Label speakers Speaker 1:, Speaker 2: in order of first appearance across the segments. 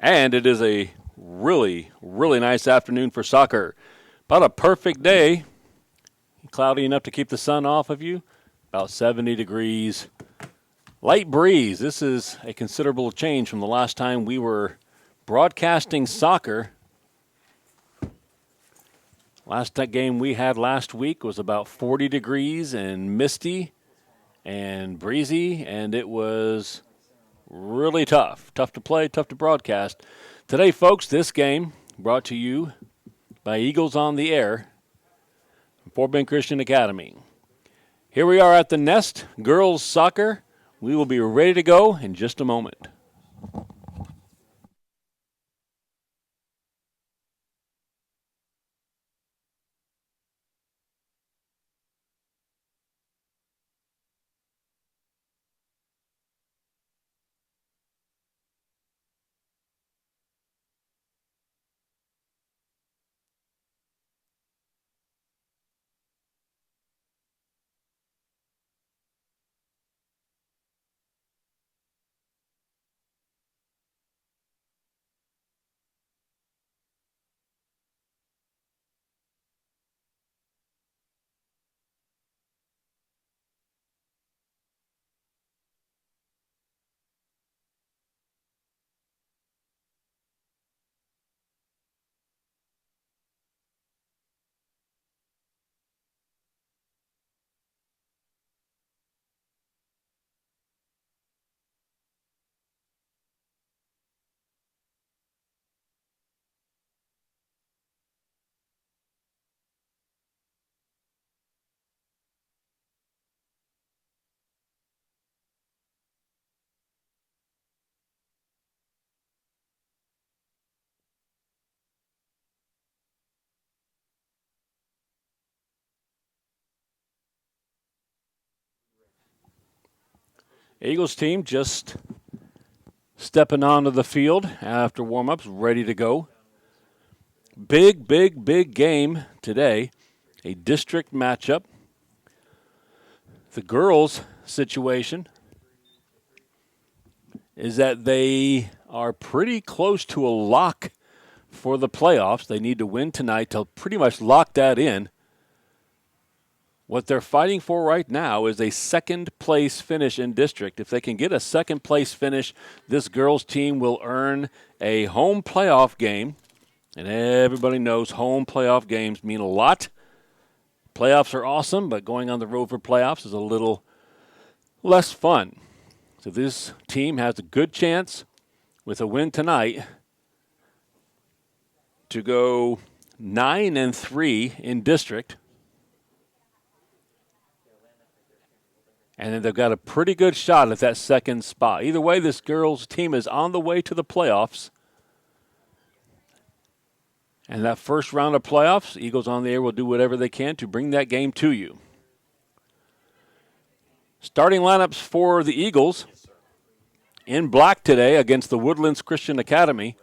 Speaker 1: And it is a really, really nice afternoon for soccer. About a perfect day. Cloudy enough to keep the sun off of you. About 70 degrees. Light breeze. This is a considerable change from the last time we were broadcasting soccer. Last game we had last week was about 40 degrees and misty and breezy, and it was really tough. Tough to play, tough to broadcast. Today, folks, this game brought to you by Eagles on the Air, Fort Bend Christian Academy. Here we are at the Nest, girls soccer. We will be ready to go in just a moment. Eagles team just stepping onto the field after warm-ups, ready to go. Big, big, big game today, a district matchup. The girls' situation is that they are pretty close to a lock for the playoffs. They need to win tonight to pretty much lock that in. What they're fighting for right now is a second-place finish in district. If they can get a second-place finish, this girls' team will earn a home playoff game. And everybody knows home playoff games mean a lot. Playoffs are awesome, but going on the road for playoffs is a little less fun. So this team has a good chance with a win tonight to go 9-3 in district. And then they've got a pretty good shot at that second spot. Either way, this girls' team is on the way to the playoffs. And that first round of playoffs, Eagles on the Air will do whatever they can to bring that game to you. Starting lineups for the Eagles in black today against the Woodlands Christian Academy.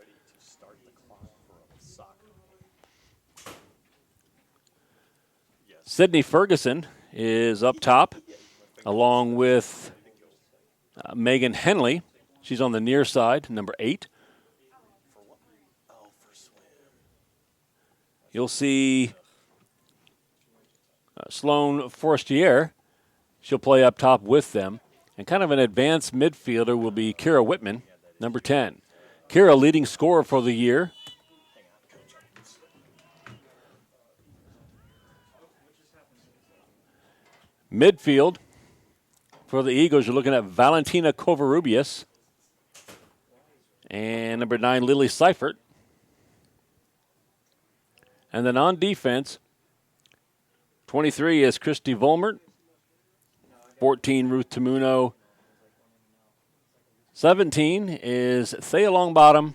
Speaker 1: Sydney Ferguson is up top, along with Megan Henley. She's on the near side, number 8. You'll see Sloan Forestier. She'll play up top with them. And kind of an advanced midfielder will be Kira Whitman, number 10. Kira, leading scorer for the year. Midfield for the Eagles, you're looking at Valentina Covarrubias and number 9, Lily Seifert. And then on defense, 23 is Christy Volmert, 14, Ruth Tamuno, 17 is Thea Longbottom,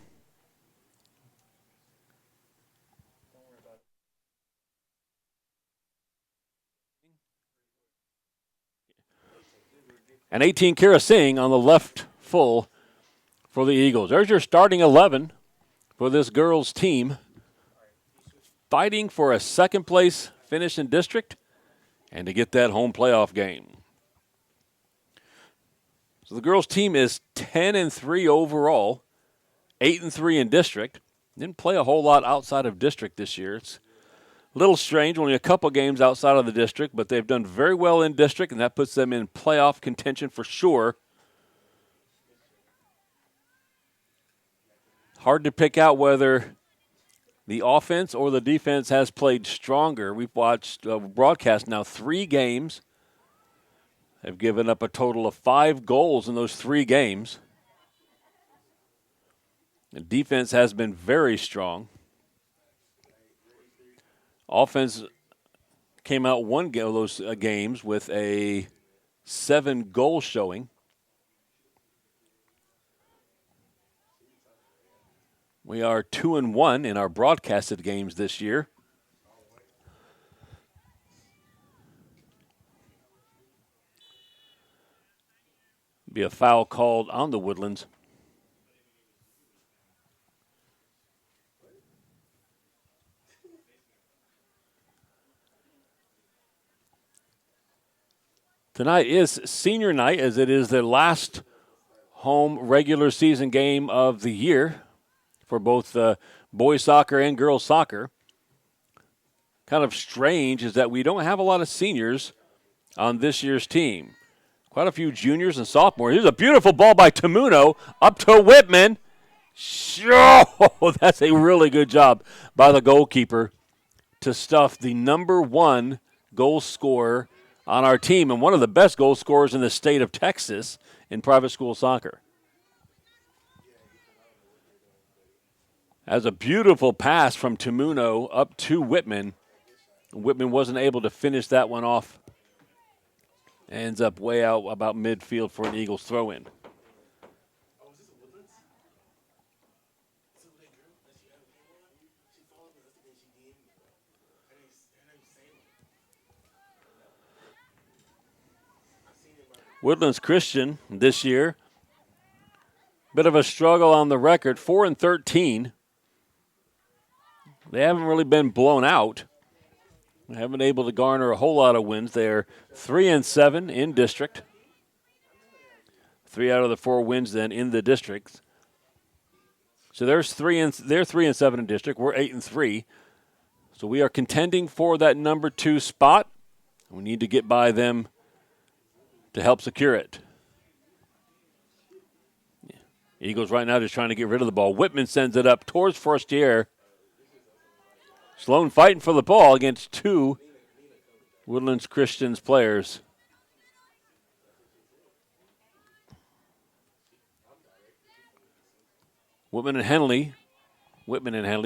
Speaker 1: and 18, Kira Singh on the left full for the Eagles. There's your starting 11 for this girls' team, fighting for a second-place finish in district and to get that home playoff game. So the girls' team is 10-3 overall 8-3 in district. Didn't play a whole lot outside of district this year. It's a little strange, only a couple games outside of the district, but they've done very well in district, and that puts them in playoff contention for sure. Hard to pick out whether the offense or the defense has played stronger. We've watched broadcast now 3 games. Have given up a total of 5 goals in those 3 games. The defense has been very strong. Offense came out one of those games with a 7-goal showing. We are 2-1 in our broadcasted games this year. Be a foul called on the Woodlands. Tonight is senior night, as it is the last home regular season game of the year for both boys soccer and girls soccer. Kind of strange is that we don't have a lot of seniors on this year's team. Quite a few juniors and sophomores. Here's a beautiful ball by Tamuno up to Whitman. Oh, that's a really good job by the goalkeeper to stuff the number 1 goal scorer on our team and one of the best goal scorers in the state of Texas in private school soccer. As a beautiful pass from Tamuno up to Whitman. Whitman wasn't able to finish that one off. Ends up way out about midfield for an Eagles throw-in. Woodlands Christian this year, bit of a struggle on the record, 4-13. They haven't really been blown out. They haven't been able to garner a whole lot of wins. They're 3-7 in district. 3 out of the 4 wins then in the district. So they're 3-7 in district. We're 8-3. So we are contending for that number 2 spot. We need to get by them to help secure it. Eagles right now just trying to get rid of the ball. Whitman sends it up towards Forestier. Sloan fighting for the ball against 2 Woodlands Christians players. Whitman and Henley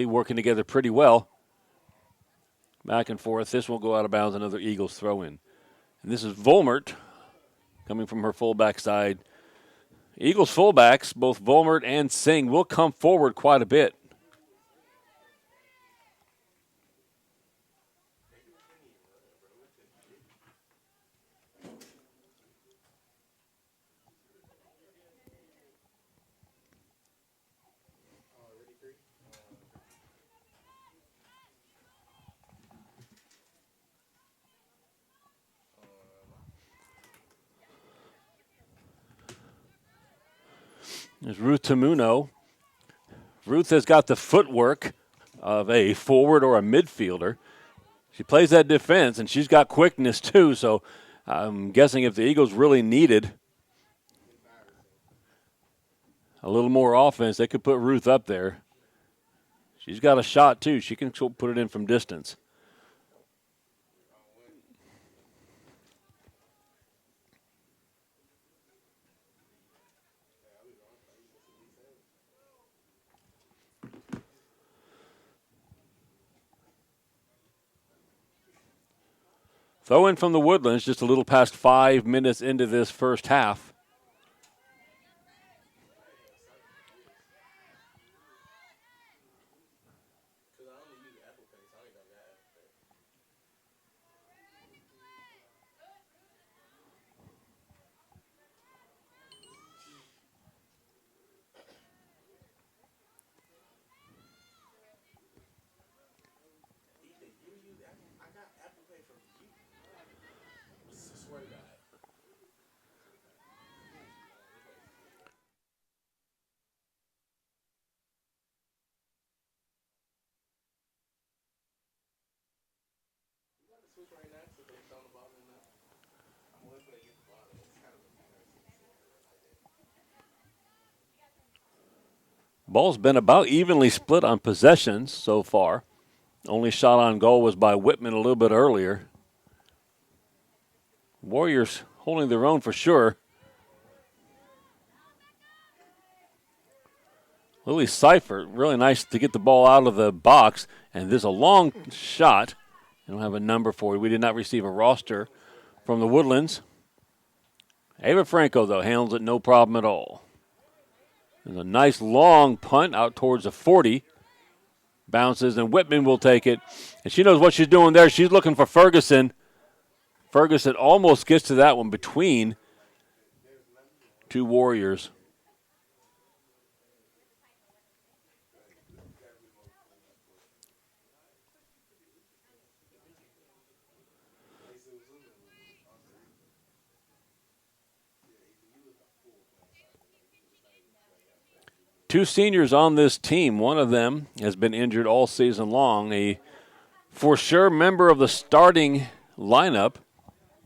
Speaker 1: working together pretty well. Back and forth. This will go out of bounds. Another Eagles throw in. And this is Volmert coming from her fullback side. Eagles fullbacks, both Volmert and Singh, will come forward quite a bit. There's Ruth Tamuno. Ruth has got the footwork of a forward or a midfielder. She plays that defense, and she's got quickness too, so I'm guessing if the Eagles really needed a little more offense, they could put Ruth up there. She's got a shot too. She can put it in from distance. Throw in from the Woodlands just a little past 5 minutes into this first half. Ball's been about evenly split on possessions so far. Only shot on goal was by Whitman a little bit earlier. Warriors holding their own for sure. Lily Seifert, really nice to get the ball out of the box. And there's a long shot. I don't have a number for you. We did not receive a roster from the Woodlands. Ava Franco, though, handles it no problem at all. There's a nice long punt out towards the 40. Bounces, and Whitman will take it. And she knows what she's doing there. She's looking for Ferguson. Ferguson almost gets to that one between two Warriors. Two seniors on this team. One of them has been injured all season long. A for sure member of the starting lineup,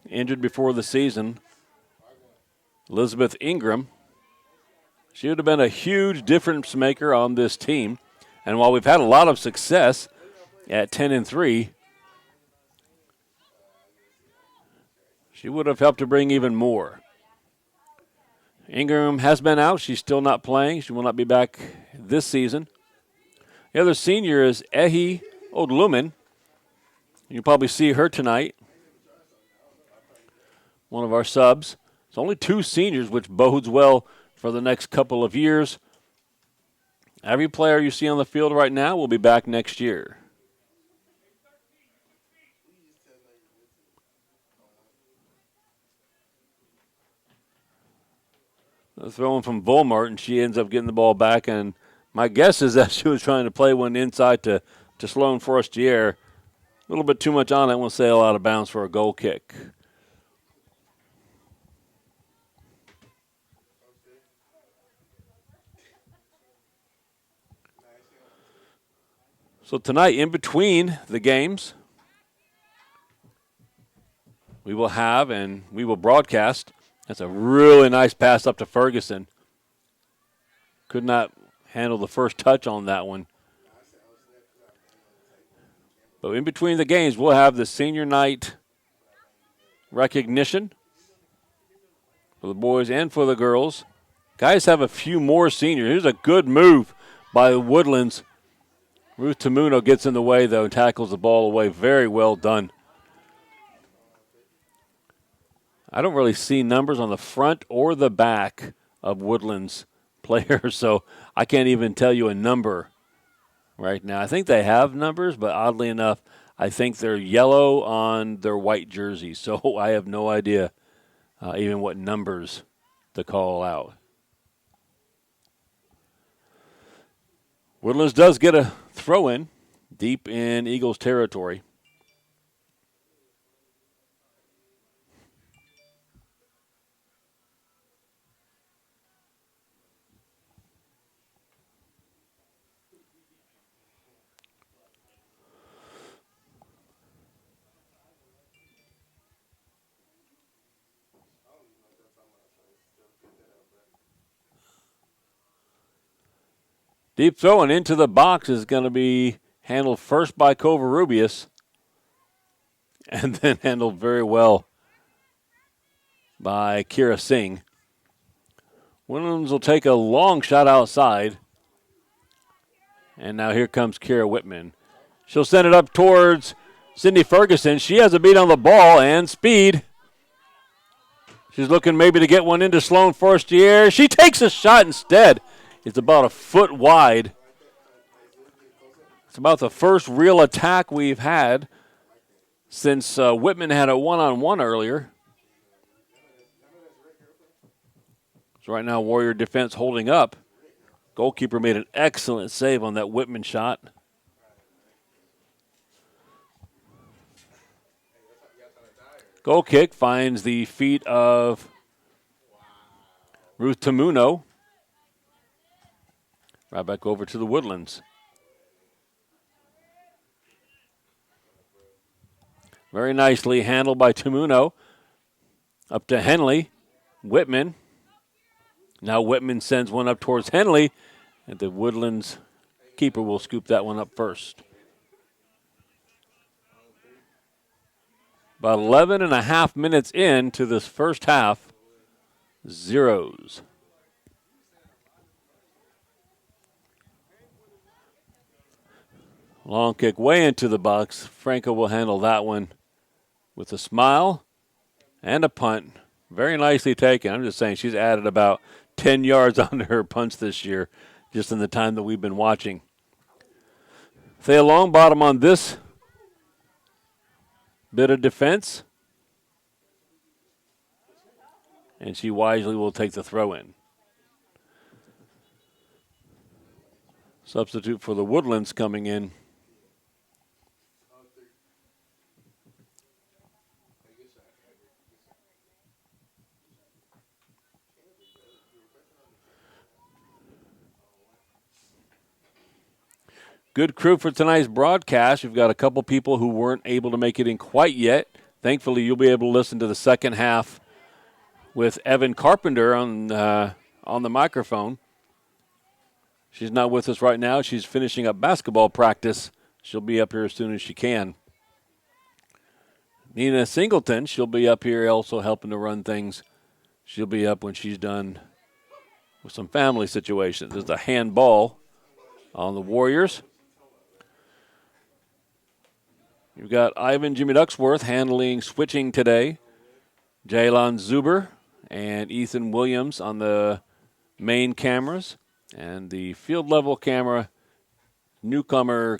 Speaker 1: injured before the season. Elizabeth Ingram. She would have been a huge difference maker on this team. And while we've had a lot of success at 10-3, she would have helped to bring even more. Ingram has been out. She's still not playing. She will not be back this season. The other senior is Ehi Odlumen. You'll probably see her tonight. One of our subs. It's only two seniors, which bodes well for the next couple of years. Every player you see on the field right now will be back next year. Throwing from Volmart, and she ends up getting the ball back. And my guess is that she was trying to play one inside to Sloan Forestier. A little bit too much on it. We'll sail out of bounds for a goal kick. So tonight, in between the games, we will have and we will broadcast. That's a really nice pass up to Ferguson. Could not handle the first touch on that one. But in between the games, we'll have the senior night recognition for the boys and for the girls. Guys have a few more seniors. Here's a good move by the Woodlands. Ruth Tamuno gets in the way, though, and tackles the ball away. Very well done. I don't really see numbers on the front or the back of Woodlands players, so I can't even tell you a number right now. I think they have numbers, but oddly enough, I think they're yellow on their white jerseys, so I have no idea even what numbers to call out. Woodlands does get a throw-in deep in Eagles territory. Deep throw and into the box is going to be handled first by Covarrubias and then handled very well by Kira Singh. Woodlands will take a long shot outside. And now here comes Kira Whitman. She'll send it up towards Sydney Ferguson. She has a beat on the ball and speed. She's looking maybe to get one into Sloan Forestier. She takes a shot instead. It's about a foot wide. It's about the first real attack we've had since Whitman had a one-on-one earlier. So right now, Warrior defense holding up. Goalkeeper made an excellent save on that Whitman shot. Goal kick finds the feet of Ruth Tamuno. Right back over to the Woodlands. Very nicely handled by Tamuno. Up to Henley. Whitman. Now Whitman sends one up towards Henley, and the Woodlands keeper will scoop that one up first. About 11 and a half minutes into this first half. Zeros. Long kick way into the box. Franco will handle that one with a smile and a punt. Very nicely taken. I'm just saying she's added about 10 yards onto her punts this year just in the time that we've been watching. Thea Longbottom on this bit of defense. And she wisely will take the throw in. Substitute for the Woodlands coming in. Good crew for tonight's broadcast. We've got a couple people who weren't able to make it in quite yet. Thankfully, you'll be able to listen to the second half with Evan Carpenter on the microphone. She's not with us right now. She's finishing up basketball practice. She'll be up here as soon as she can. Nina Singleton, she'll be up here also helping to run things. She'll be up when she's done with some family situations. There's a handball on the Warriors. You've got Ivan Jimmy Ducksworth handling switching today. Jaylon Zuber and Ethan Williams on the main cameras. And the field level camera, newcomer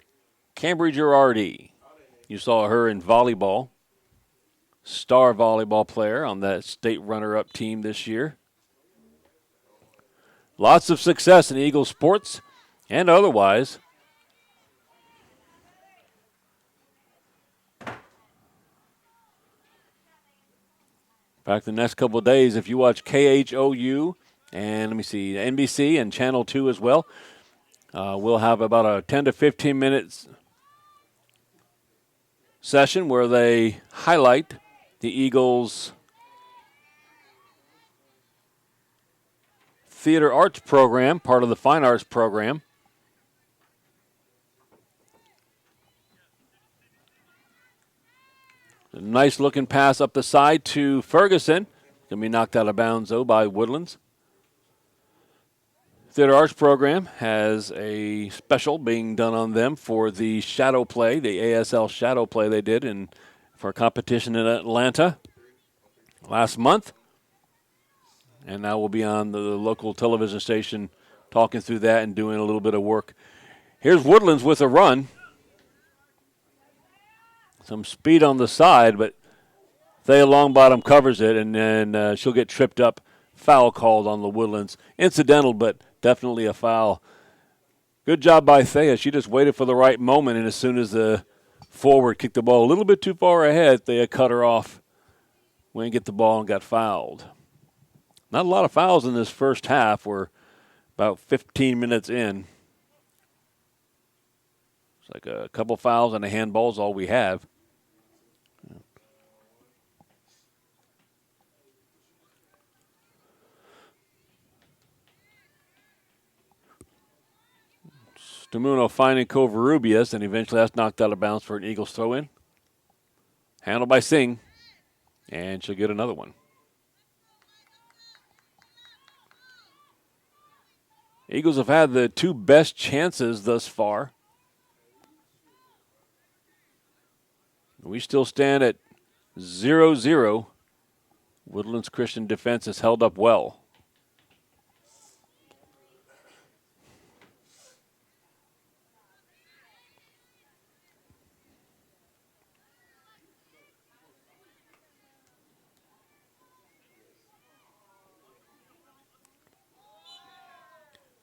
Speaker 1: Cambry Girardi. You saw her in volleyball. Star volleyball player on that state runner-up team this year. Lots of success in Eagle sports and otherwise. In fact, the next couple of days, if you watch KHOU and NBC and Channel 2 as well, we'll have about a 10 to 15 minutes session where they highlight the Eagles' theater arts program, part of the fine arts program. A nice looking pass up the side to Ferguson. Going to be knocked out of bounds, though, by Woodlands. Theater Arts program has a special being done on them for the shadow play, the ASL shadow play they did for a competition in Atlanta last month. And now we'll be on the local television station talking through that and doing a little bit of work. Here's Woodlands with a run. Some speed on the side, but Thea Longbottom covers it, and then she'll get tripped up. Foul called on the Woodlands. Incidental, but definitely a foul. Good job by Thea. She just waited for the right moment, and as soon as the forward kicked the ball a little bit too far ahead, Thea cut her off. Went and get the ball and got fouled. Not a lot of fouls in this first half. We're about 15 minutes in. It's like a couple fouls and a handball is all we have. Stamuno finding Covarrubias, and eventually that's knocked out of bounds for an Eagles throw-in. Handled by Singh, and she'll get another one. Eagles have had the two best chances thus far. We still stand at 0-0. Woodlands Christian defense has held up well.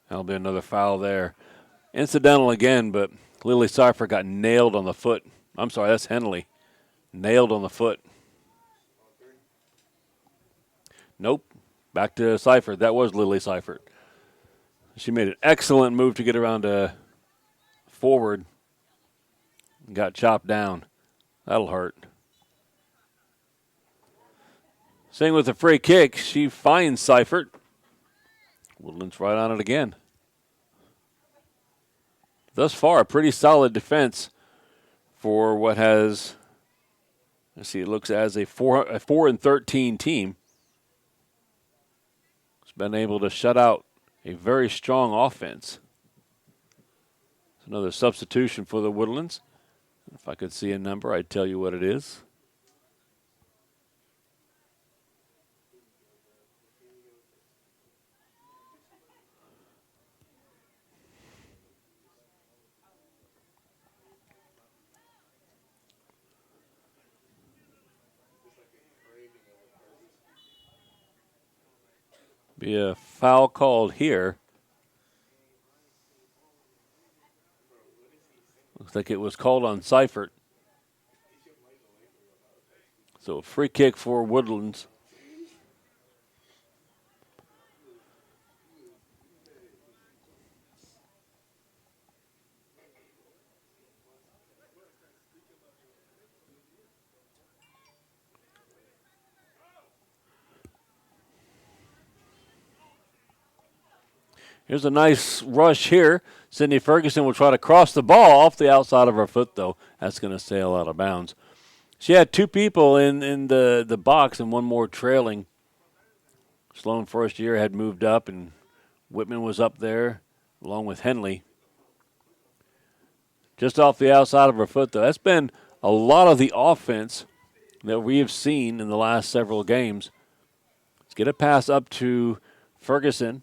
Speaker 1: That'll be another foul there. Incidental again, but Lily Seifert got nailed on the foot. I'm sorry, that's Henley. Nailed on the foot. Nope. Back to Seifert. That was Lily Seifert. She made an excellent move to get around forward. Got chopped down. That'll hurt. Sing with a free kick. She finds Seifert. Woodlands right on it again. Thus far, a pretty solid defense for what has, let's see, it looks as a 4-13 team. It's been able to shut out a very strong offense. It's another substitution for the Woodlands. If I could see a number, I'd tell you what it is. Be a foul called here. Looks like it was called on Seifert. So a free kick for Woodlands. Here's a nice rush here. Sydney Ferguson will try to cross the ball off the outside of her foot, though. That's going to sail out of bounds. She had two people in the box and one more trailing. Sloan first year had moved up, and Whitman was up there along with Henley. Just off the outside of her foot, though. That's been a lot of the offense that we have seen in the last several games. Let's get a pass up to Ferguson,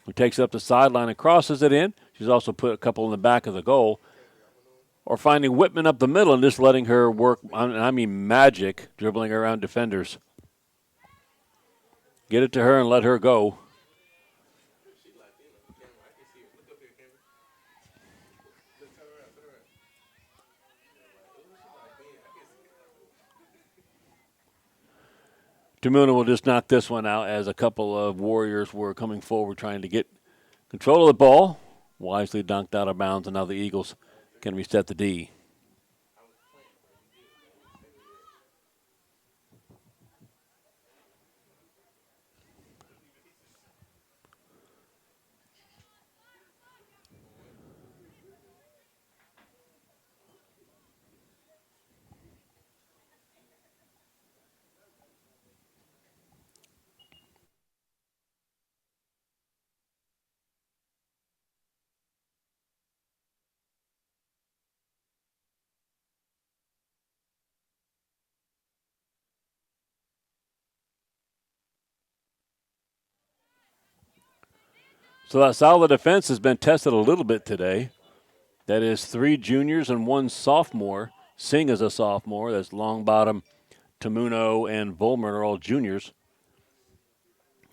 Speaker 1: who takes it up the sideline and crosses it in. She's also put a couple in the back of the goal. Or finding Whitman up the middle and just letting her work, I mean magic, dribbling around defenders. Get it to her and let her go. Tamuna will just knock this one out as a couple of Warriors were coming forward trying to get control of the ball. Wisely dunked out of bounds, and now the Eagles can reset the D. So that solid defense has been tested a little bit today. That is 3 juniors and 1 sophomore. Singh is a sophomore. That's Longbottom, Tamuno, and Volmer are all juniors.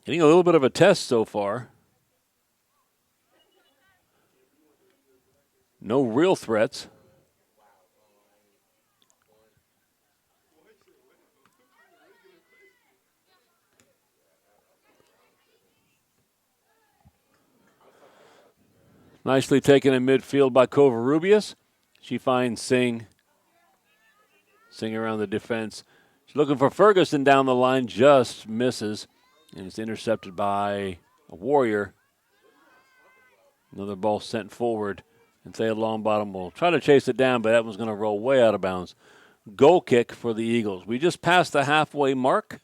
Speaker 1: Getting a little bit of a test so far. No real threats. Nicely taken in midfield by Covarrubias. She finds Singh. Singh around the defense. She's looking for Ferguson down the line. Just misses. And it's intercepted by a Warrior. Another ball sent forward. And Thea Longbottom will try to chase it down, but that one's going to roll way out of bounds. Goal kick for the Eagles. We just passed the halfway mark.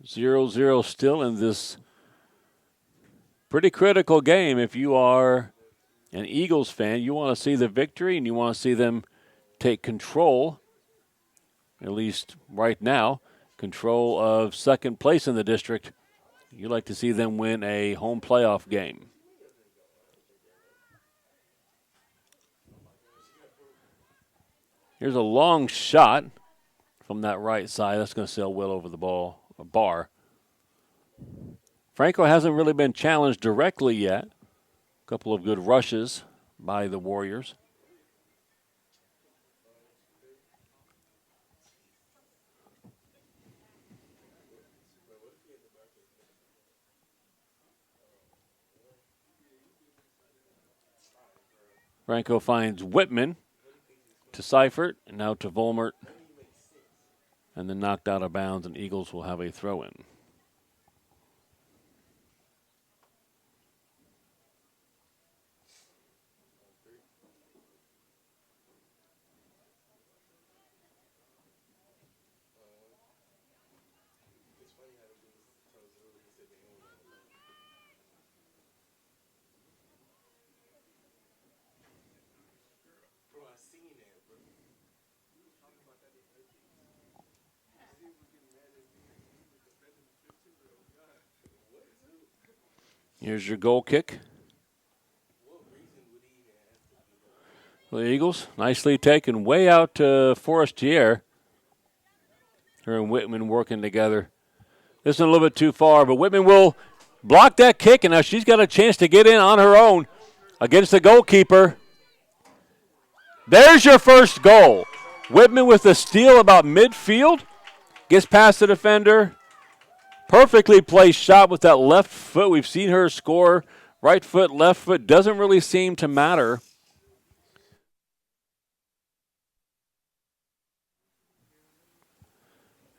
Speaker 1: 0-0 still in this pretty critical game. If you are an Eagles fan, you want to see the victory and you want to see them take control, at least right now, control of second place in the district. You'd like to see them win a home playoff game. Here's a long shot from that right side. That's going to sail well over the bar. Franco hasn't really been challenged directly yet. A couple of good rushes by the Warriors. Franco finds Whitman. to Seifert, and now to Volmert, and then knocked out of bounds, and Eagles will have a throw-in. Here's your goal kick. The Eagles, nicely taken way out to Forestier. Her and Whitman working together. This is a little bit too far, but Whitman will block that kick, and now she's got a chance to get in on her own against the goalkeeper. There's your first goal. Whitman with the steal about midfield. Gets past the defender. Perfectly placed shot with that left foot. We've seen her score. Right foot, left foot. Doesn't really seem to matter.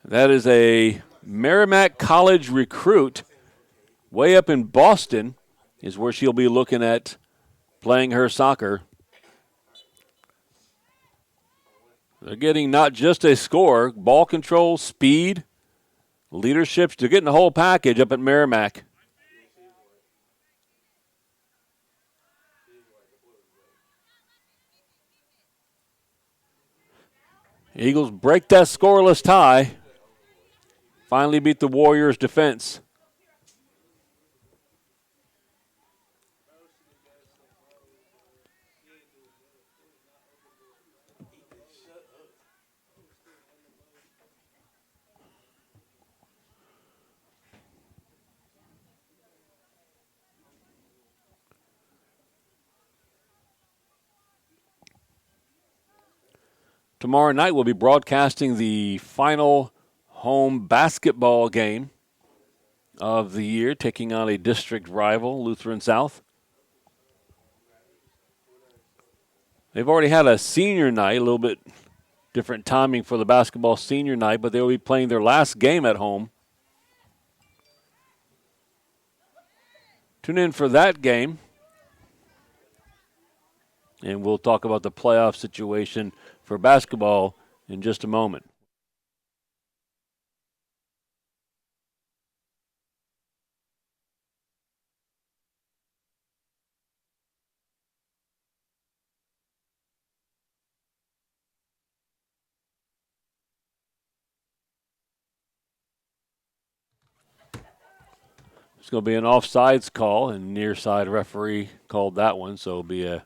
Speaker 1: That is a Merrimack College recruit. Way up in Boston is where she'll be looking at playing her soccer. They're getting not just a score, ball control, speed, leadership. They're getting the whole package up at Merrimack. Eagles break that scoreless tie. Finally beat the Warriors' defense. Tomorrow night we'll be broadcasting the final home basketball game of the year, taking on a district rival, Lutheran South. They've already had a senior night, a little bit different timing for the basketball senior night, but they'll be playing their last game at home. Tune in for that game, and we'll talk about the playoff situation for basketball in just a moment. It's going to be an offsides call, and near side referee called that one, so it'll be a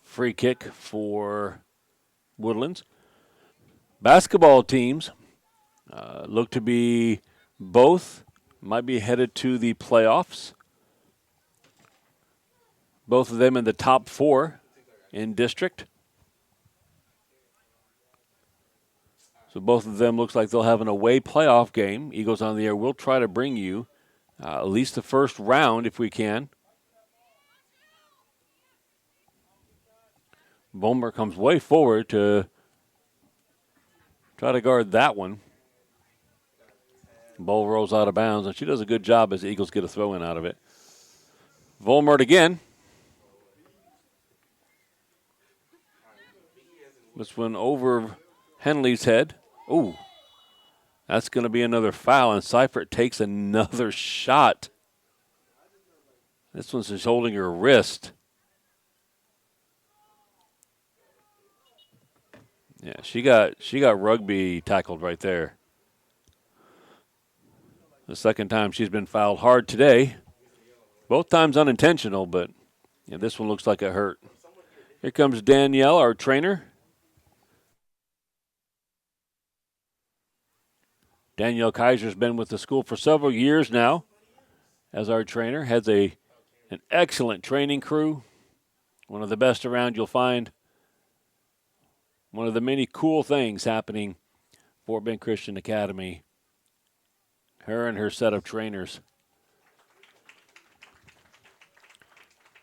Speaker 1: free kick for Woodlands. Basketball teams look to be both, might be headed to the playoffs. Both of them in the top 4 in district. So both of them looks like they'll have an away playoff game. Eagles on the Air will try to bring you at least the first round if we can. Bulmer comes way forward to try to guard that one. Ball rolls out of bounds, and she does a good job as the Eagles get a throw-in out of it. Volmert again. This one over Henley's head. Ooh, that's going to be another foul, and Seifert takes another shot. This one's just holding her wrist. Yeah, she got rugby tackled right there. The second time she's been fouled hard today. Both times unintentional, but yeah, this one looks like it hurt. Here comes Danielle, our trainer. Danielle Kaiser's been with the school for several years now as our trainer. Has an excellent training crew. One of the best around you'll find. One of the many cool things happening for Bend Christian Academy. Her and her set of trainers.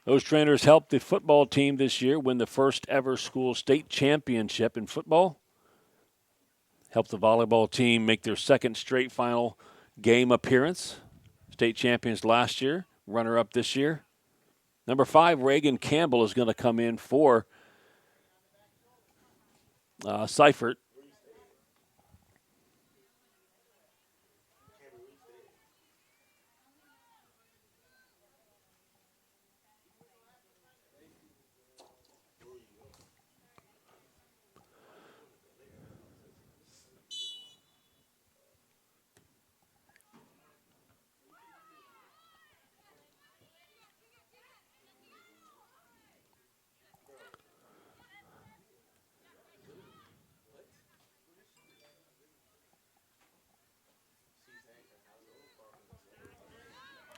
Speaker 1: Those trainers helped the football team this year win the first ever school state championship in football. Helped the volleyball team make their second straight final game appearance. State champions last year, runner-up this year. Number 5, Reagan Campbell, is going to come in for Seifert.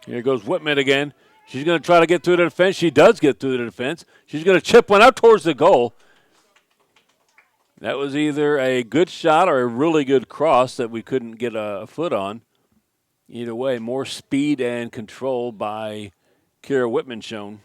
Speaker 1: Here goes Whitman again. She's going to try to get through the defense. She does get through the defense. She's going to chip one out towards the goal. That was either a good shot or a really good cross that we couldn't get a foot on. Either way, more speed and control by Kira Whitman shown.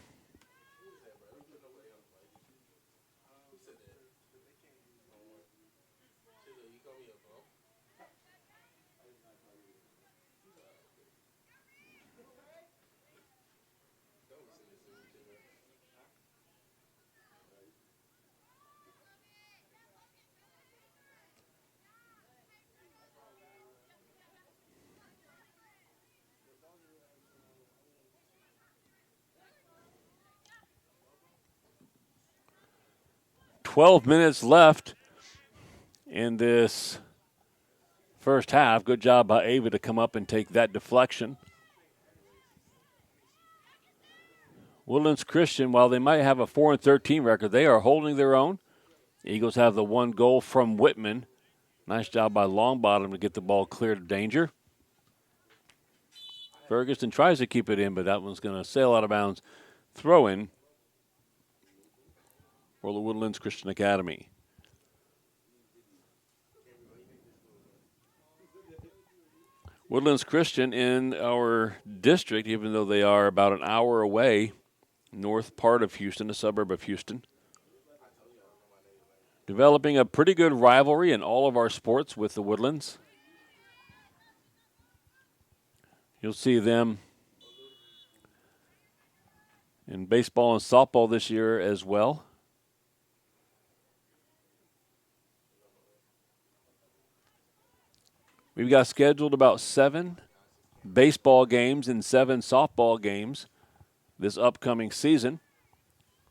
Speaker 1: "12 minutes left in this first half." Good job by Ava to come up and take that deflection. Woodlands Christian, while they might have a 4-13 record, they are holding their own. Eagles have the one goal from Whitman. Nice job by Longbottom to get the ball clear of danger. Ferguson tries to keep it in, but that one's going to sail out of bounds. Throw in for the Woodlands Christian Academy. Woodlands Christian in our district, even though they are about an hour away, north part of Houston, a suburb of Houston. Developing a pretty good rivalry in all of our sports with the Woodlands. You'll see them in baseball and softball this year as well. We've got scheduled about 7 baseball games and 7 softball games this upcoming season.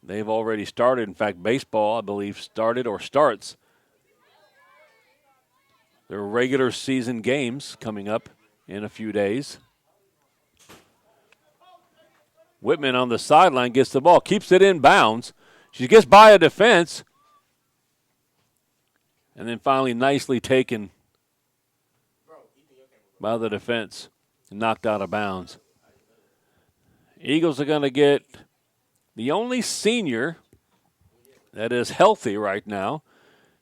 Speaker 1: They've already started. In fact, baseball, I believe, started or starts their regular season games coming up in a few days. Whitman on the sideline gets the ball, keeps it in bounds. She gets by a defense, and then finally nicely taken by the defense and knocked out of bounds. Eagles are going to get the only senior that is healthy right now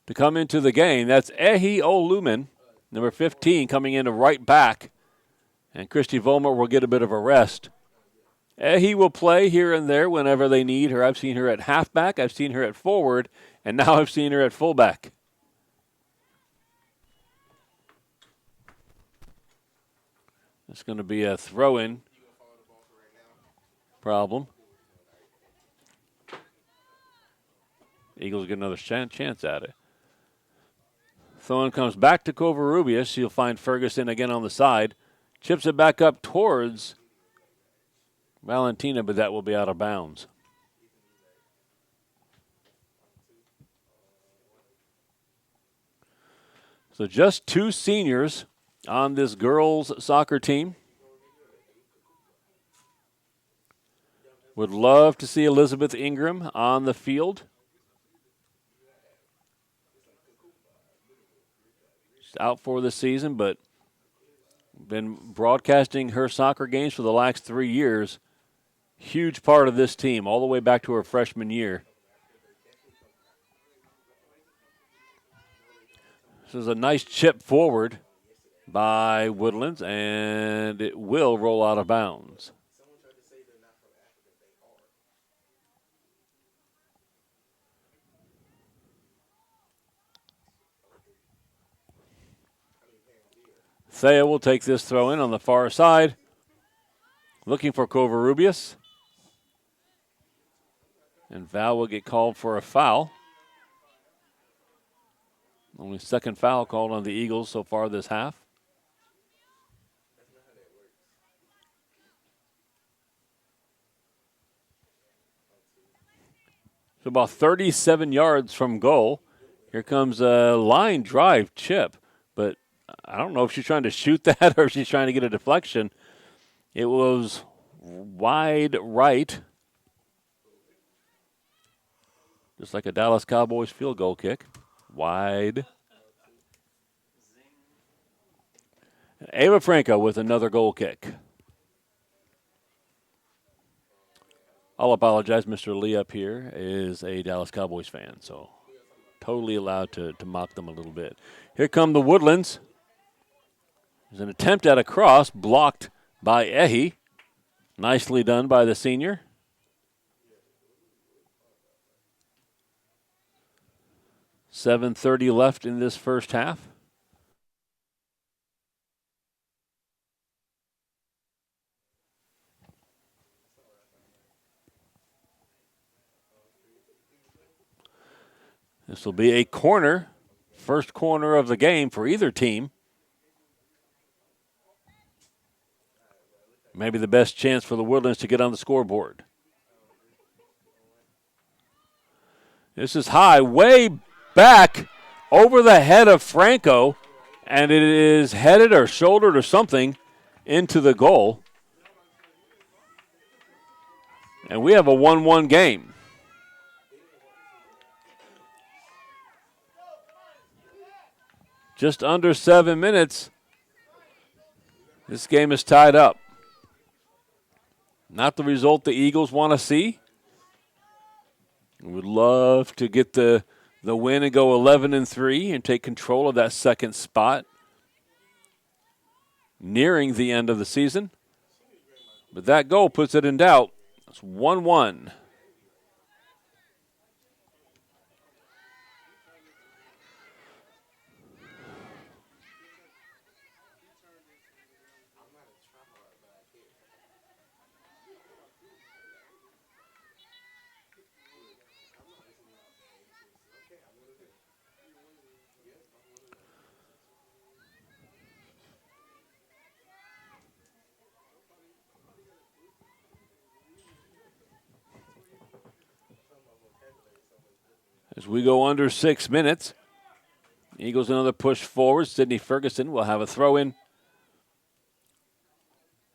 Speaker 1: to come into the game. That's Ehi Olumen, number 15, coming in to right back. And Christy Vollmer will get a bit of a rest. Ehi will play here and there whenever they need her. I've seen her at halfback, I've seen her at forward, and now I've seen her at fullback. It's going to be a throw-in problem. Eagles get another chance at it. Throw-in comes back to Covarrubias. She'll find Ferguson again on the side. Chips it back up towards Valentina, but that will be out of bounds. So just 2 seniors on this girls' soccer team. Would love to see Elizabeth Ingram on the field. She's out for the season, but been broadcasting her soccer games for the last 3 years. Huge part of this team, all the way back to her freshman year. This is a nice chip forward by Woodlands, and it will roll out of bounds. Thea will take this throw in on the far side, looking for Covarrubias. And Val will get called for a foul. Only second foul called on the Eagles so far this half. So about 37 yards from goal. Here comes a line drive chip, but I don't know if she's trying to shoot that or if she's trying to get a deflection. It was wide right, just like a Dallas Cowboys field goal kick. Wide. Ava Franco with another goal kick. I'll apologize. Mr. Lee up here is a Dallas Cowboys fan, so totally allowed to mock them a little bit. Here come the Woodlands. There's an attempt at a cross blocked by Ehi. Nicely done by the senior. .7:30 left in this first half. This will be a corner, first corner of the game for either team. Maybe the best chance for the Woodlands to get on the scoreboard. This is high, way back over the head of Franco, and it is headed or shouldered or something into the goal. And we have a 1-1 game. Just under 7 minutes. This game is tied up. Not the result the Eagles want to see. We would love to get the win and go 11-3 and take control of that second spot nearing the end of the season. But that goal puts it in doubt. It's 1-1. As we go under 6 minutes, Eagles another push forward. Sydney Ferguson will have a throw in.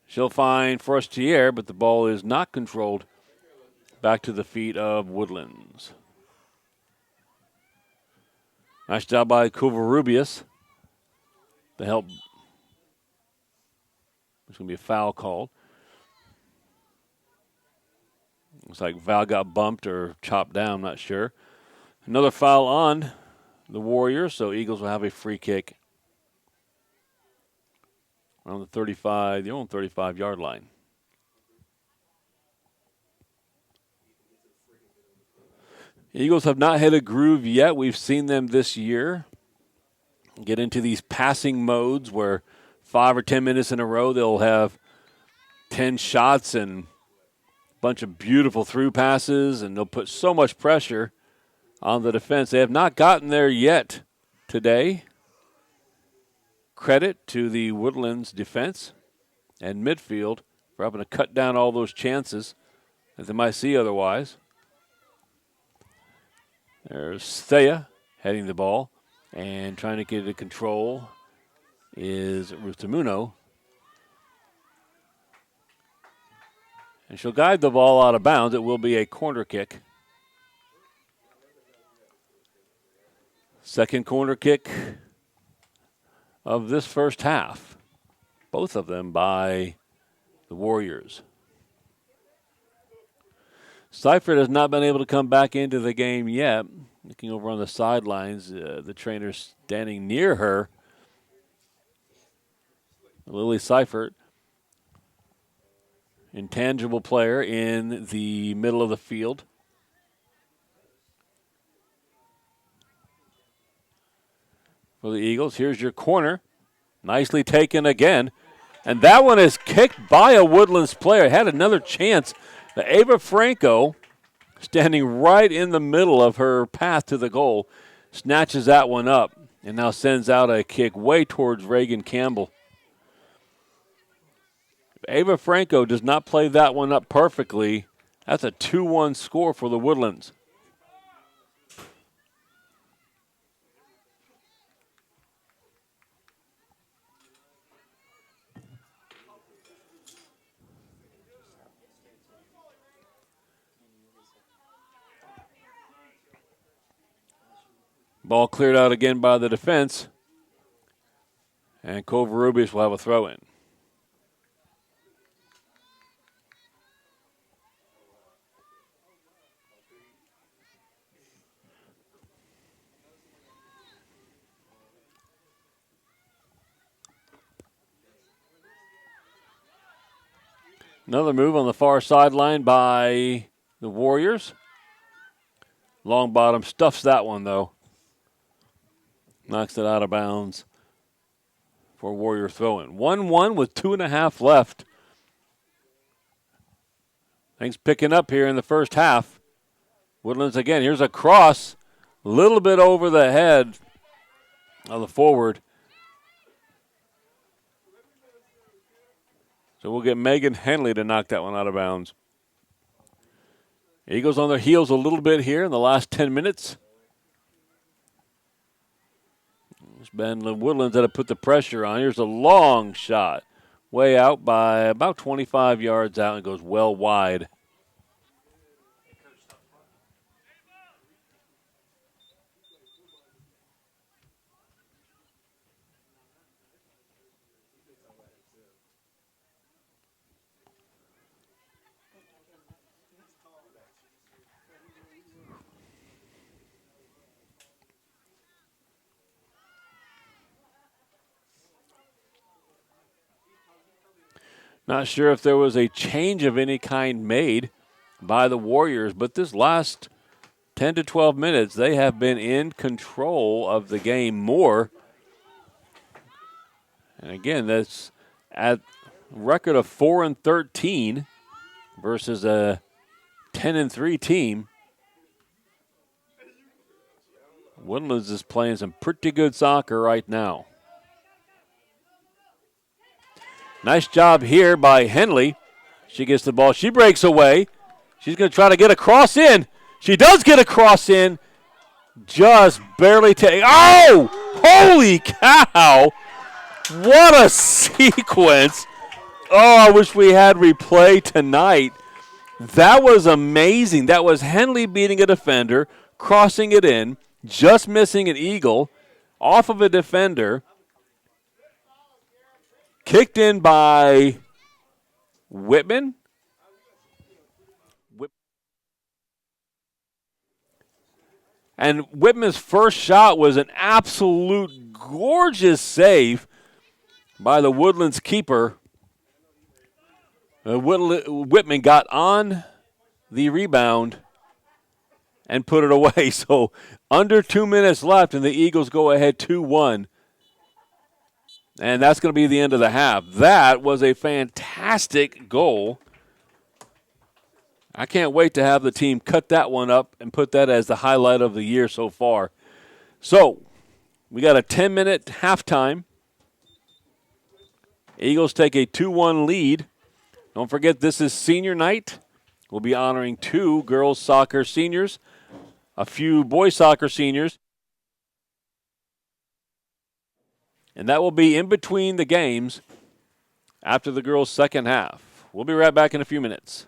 Speaker 1: She'll find Forestier, but the ball is not controlled back to the feet of Woodlands. Nice job by Covarrubias to help. There's going to be a foul called. Looks like Val got bumped or chopped down, I'm not sure. Another foul on the Warriors, so Eagles will have a free kick around the 35, their own 35-yard line. Eagles have not hit a groove yet. We've seen them this year get into these passing modes where 5 or 10 minutes in a row they'll have 10 shots and a bunch of beautiful through passes, and they'll put so much pressure on the defense. They have not gotten there yet today. Credit to the Woodlands defense and midfield for having to cut down all those chances that they might see otherwise. There's Thea heading the ball, and trying to get it to control is Rutamuno. And she'll guide the ball out of bounds. It will be a corner kick. Second corner kick of this first half. Both of them by the Warriors. Seifert has not been able to come back into the game yet. Looking over on the sidelines, the trainer standing near her. Lily Seifert, intangible player in the middle of the field. For the Eagles, here's your corner. Nicely taken again. And that one is kicked by a Woodlands player. Had another chance. The Ava Franco, standing right in the middle of her path to the goal, snatches that one up and now sends out a kick way towards Reagan Campbell. Ava Franco does not play that one up perfectly. That's a 2-1 score for the Woodlands. Ball cleared out again by the defense. And Covarrubias will have a throw in. Another move on the far sideline by the Warriors. Long bottom stuffs that one, though. Knocks it out of bounds for Warrior throw-in. 1-1 with 2.5 left. Things picking up here in the first half. Woodlands again. Here's a cross. A little bit over the head of the forward. So we'll get Megan Henley to knock that one out of bounds. Eagles on their heels a little bit here in the last 10 minutes. It's been the Woodlands that have put the pressure on. Here's a long shot. Way out by about 25 yards out and goes well wide. Not sure if there was a change of any kind made by the Warriors, but this last 10 to 12 minutes, they have been in control of the game more. And again, that's at a record of 4-13 versus a 10-3 team. Woodlands is playing some pretty good soccer right now. Nice job here by Henley. She gets the ball. She breaks away. She's going to try to get a cross in. She does get a cross in. Just barely take. Oh! Holy cow! What a sequence. Oh, I wish we had replay tonight. That was amazing. That was Henley beating a defender, crossing it in, just missing an eagle off of a defender. Kicked in by Whitman. And Whitman's first shot was an absolute gorgeous save by the Woodlands keeper. Whitman got on the rebound and put it away. So under 2 minutes left, and the Eagles go ahead 2-1. And that's going to be the end of the half. That was a fantastic goal. I can't wait to have the team cut that one up and put that as the highlight of the year so far. So we got a 10-minute halftime. Eagles take a 2-1 lead. Don't forget, this is senior night. We'll be honoring 2 girls soccer seniors, a few boys soccer seniors. And that will be in between the games after the girls' second half. We'll be right back in a few minutes.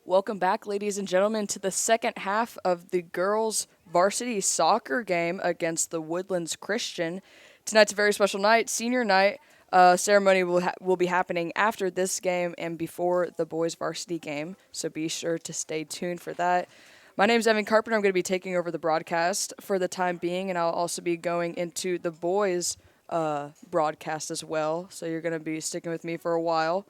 Speaker 2: Welcome back, ladies and gentlemen, to the second half of the girls' varsity soccer game against the Woodlands Christian. Tonight's a very special night, senior night. Ceremony will be happening after this game and before the boys' varsity game, so be sure to stay tuned for that. My name is Evan Carpenter. I'm going to be taking over the broadcast for the time being, and I'll also be going into the boys' broadcast as well, so you're going to be sticking with me for a while.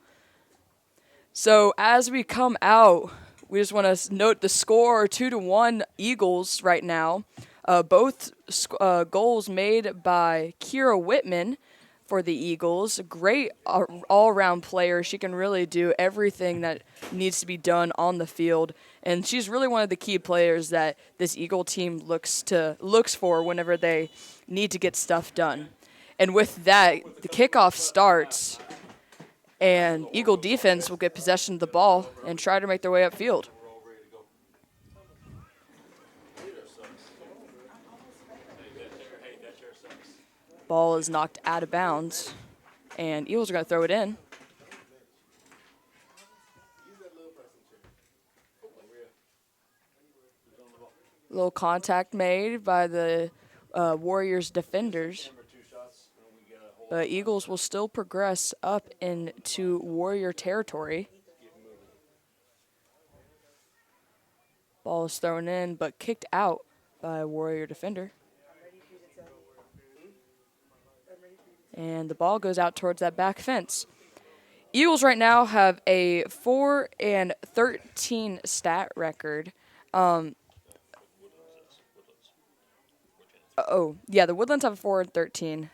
Speaker 2: So as we come out, we just want to note the score 2-1 Eagles right now. Both goals made by Kira Whitman for the Eagles. Great all-around player. She can really do everything that needs to be done on the field, and she's really one of the key players that this Eagle team looks for whenever they need to get stuff done. And with that, the kickoff starts, and Eagle defense will get possession of the ball and try to make their way upfield. Ball is knocked out of bounds, and Eagles are going to throw it in. Little contact made by the Warriors defenders. But Eagles will still progress up into Warrior territory. Ball is thrown in, but kicked out by a Warrior defender. And the ball goes out towards that back fence. Eagles right now have a 4-13 stat record. The Woodlands have a 4-13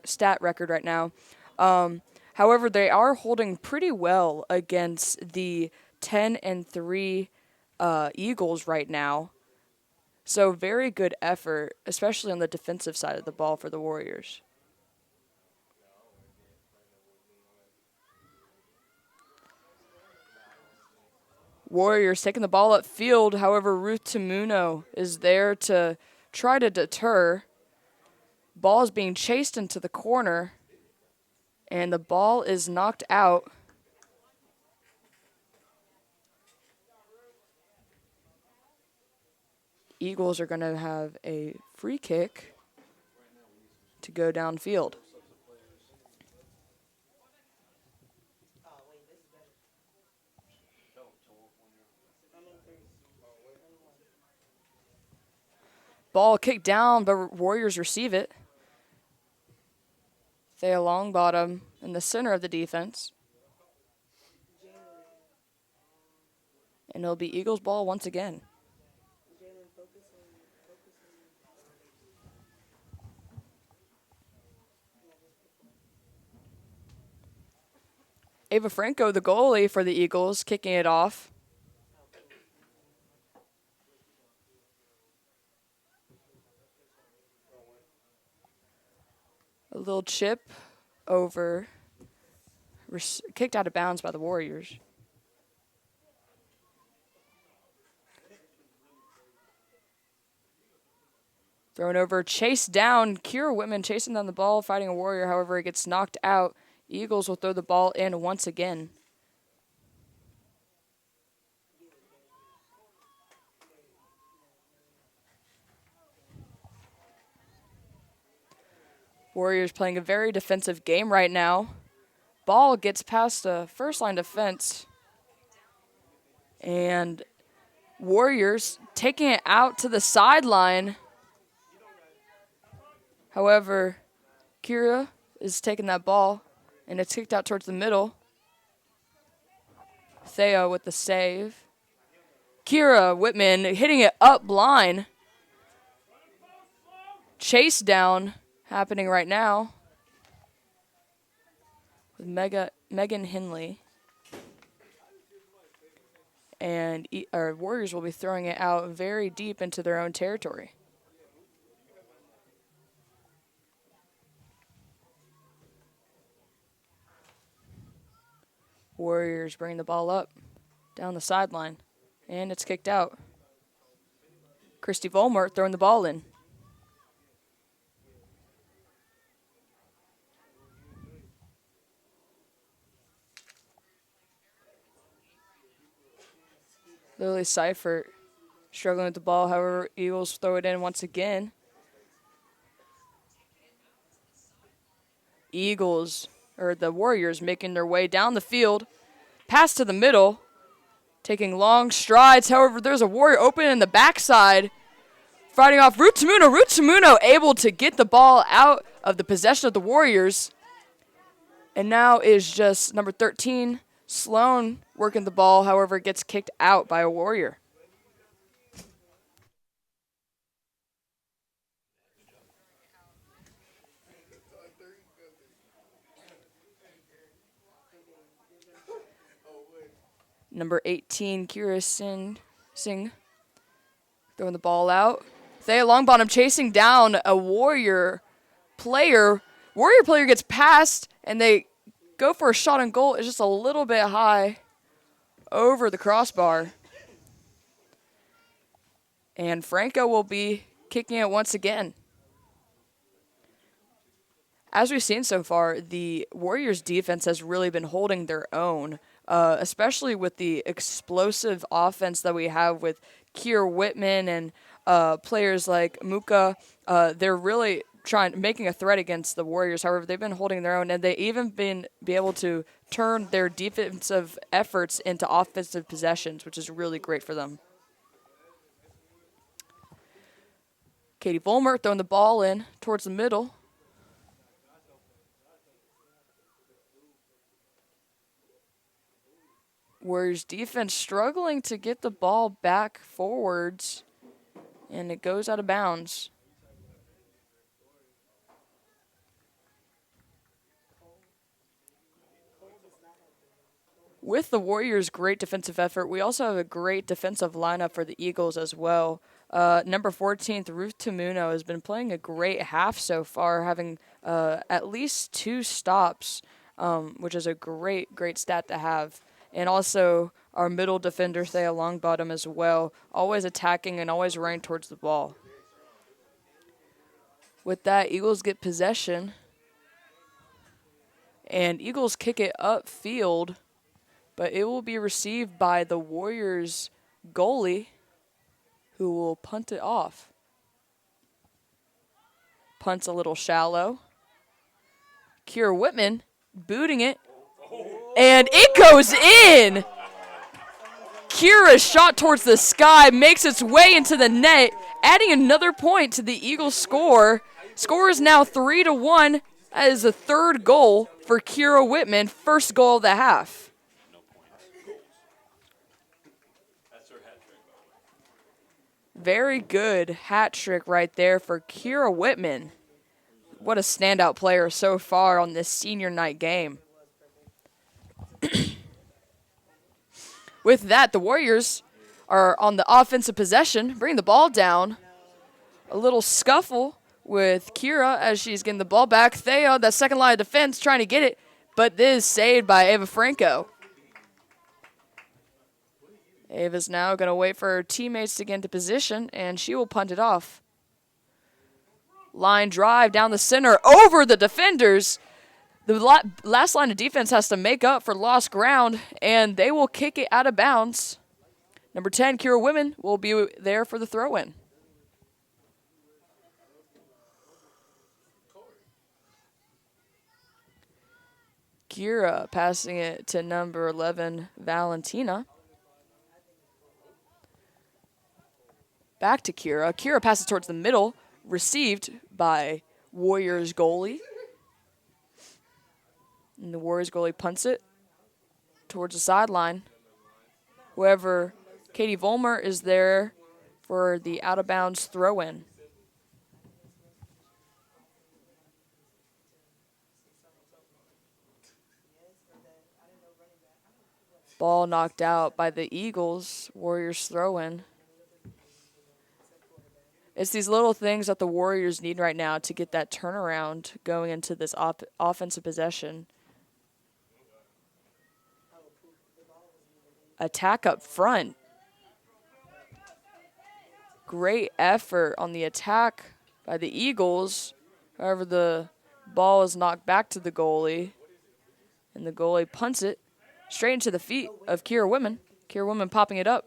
Speaker 2: stat record right now. However, they are holding pretty well against the 10-3 Eagles right now. So very good effort, especially on the defensive side of the ball for the Warriors. Warriors taking the ball upfield. However, Ruth Tamuno is there to try to deter. Ball is being chased into the corner, and the ball is knocked out. Eagles are going to have a free kick to go downfield. Ball kicked down, but Warriors receive it. Thea Longbottom in the center of the defense. And it'll be Eagles ball once again. Ava Franco, the goalie for the Eagles, kicking it off. A little chip over, kicked out of bounds by the Warriors. Thrown over, chased down. Kira Whitman chasing down the ball, fighting a Warrior. However, it gets knocked out. Eagles will throw the ball in once again. Warriors playing a very defensive game right now. Ball gets past the first line defense. And Warriors taking it out to the sideline. However, Kira is taking that ball, and it's kicked out towards the middle. Thea with the save. Kira Whitman hitting it up line. Chase down happening right now with Megan Henley. And our Warriors will be throwing it out very deep into their own territory. Warriors bring the ball up down the sideline, and it's kicked out. Christy Volmert throwing the ball in. Bailey Seifert struggling with the ball. However, Eagles throw it in once again. The Warriors making their way down the field. Pass to the middle. Taking long strides. However, there's a Warrior open in the backside. Fighting off Root Tamuno. Root Tamuno able to get the ball out of the possession of the Warriors. And now is just number 13, Sloan, working the ball. However, it gets kicked out by a Warrior. Number 18, Kira Singh throwing the ball out. Thea Longbottom chasing down a Warrior player. Warrior player gets passed, and they go for a shot on goal. It's just a little bit high over the crossbar. And Franco will be kicking it once again. As we've seen so far, the Warriors' defense has really been holding their own, especially with the explosive offense that we have with Kier Whitman and players like Muka. They're really making a threat against the Warriors. However, they've been holding their own, and they even be able to turn their defensive efforts into offensive possessions, which is really great for them. Katie Vollmer throwing the ball in towards the middle. Warriors defense struggling to get the ball back forwards, and it goes out of bounds. With the Warriors' great defensive effort, we also have a great defensive lineup for the Eagles as well. Number 14th, Ruth Tamuno, has been playing a great half so far, having at least 2 stops, which is a great stat to have. And also our middle defender, Thea Longbottom, as well, always attacking and always running towards the ball. With that, Eagles get possession. And Eagles kick it upfield, but it will be received by the Warriors goalie, who will punt it off. Punts a little shallow. Kiera Whitman booting it. And it goes in! Kira's shot towards the sky makes its way into the net, adding another point to the Eagles' score. Score is now 3-1. That is the third goal for Kira Whitman, first goal of the half. Very good hat trick right there for Kira Whitman. What a standout player so far on this senior night game. With that, the Warriors are on the offensive possession, bringing the ball down. A little scuffle with Kira as she's getting the ball back. Thea, that second line of defense, trying to get it, but this is saved by Ava Franco. Ava's now going to wait for her teammates to get into position, and she will punt it off. Line drive down the center, over the defenders. The last line of defense has to make up for lost ground, and they will kick it out of bounds. Number 10, Kira Whitman, will be there for the throw-in. Kira passing it to number 11, Valentina. Back to Kira. Kira passes towards the middle, received by Warriors goalie. And the Warriors goalie punts it towards the sideline. However, Katie Vollmer is there for the out-of-bounds throw-in. Ball knocked out by the Eagles. Warriors throw-in. It's these little things that the Warriors need right now to get that turnaround going into this offensive possession. Attack up front. Great effort on the attack by the Eagles. However, the ball is knocked back to the goalie. And the goalie punts it straight into the feet of Kira Whitman. Kira Whitman popping it up.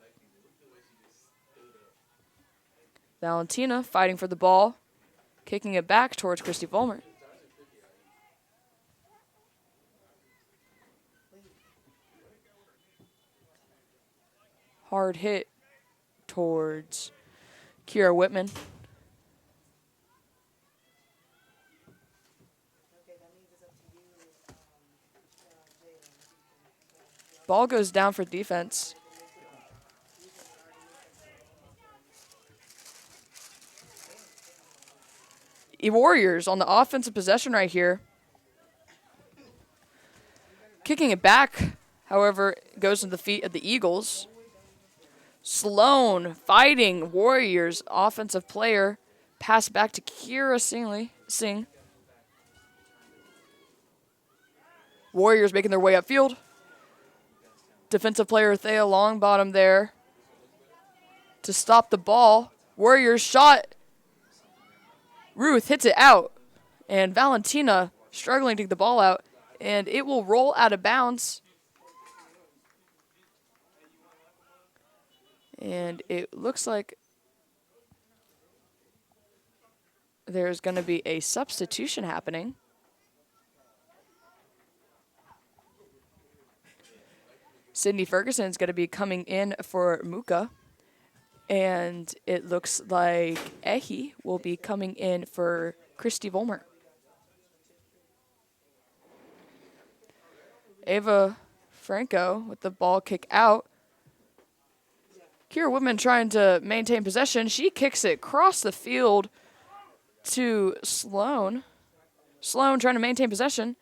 Speaker 2: Valentina fighting for the ball, kicking it back towards Christy Vollmer. Hard hit towards Kira Whitman. Ball goes down for defense. Warriors on the offensive possession right here. Kicking it back, however, goes to the feet of the Eagles. Sloan fighting Warriors offensive player. Pass back to Kira Singh. Warriors making their way upfield. Defensive player Thea Longbottom there to stop the ball. Warriors shot. Ruth hits it out. And Valentina struggling to get the ball out. And it will roll out of bounds. And it looks like there's going to be a substitution happening. Sydney Ferguson is going to be coming in for Muka. And it looks like Ehi will be coming in for Christy Vollmer. Ava Franco with the ball kick out. Kira Whitman trying to maintain possession. She kicks it across the field to Sloan. Sloan trying to maintain possession.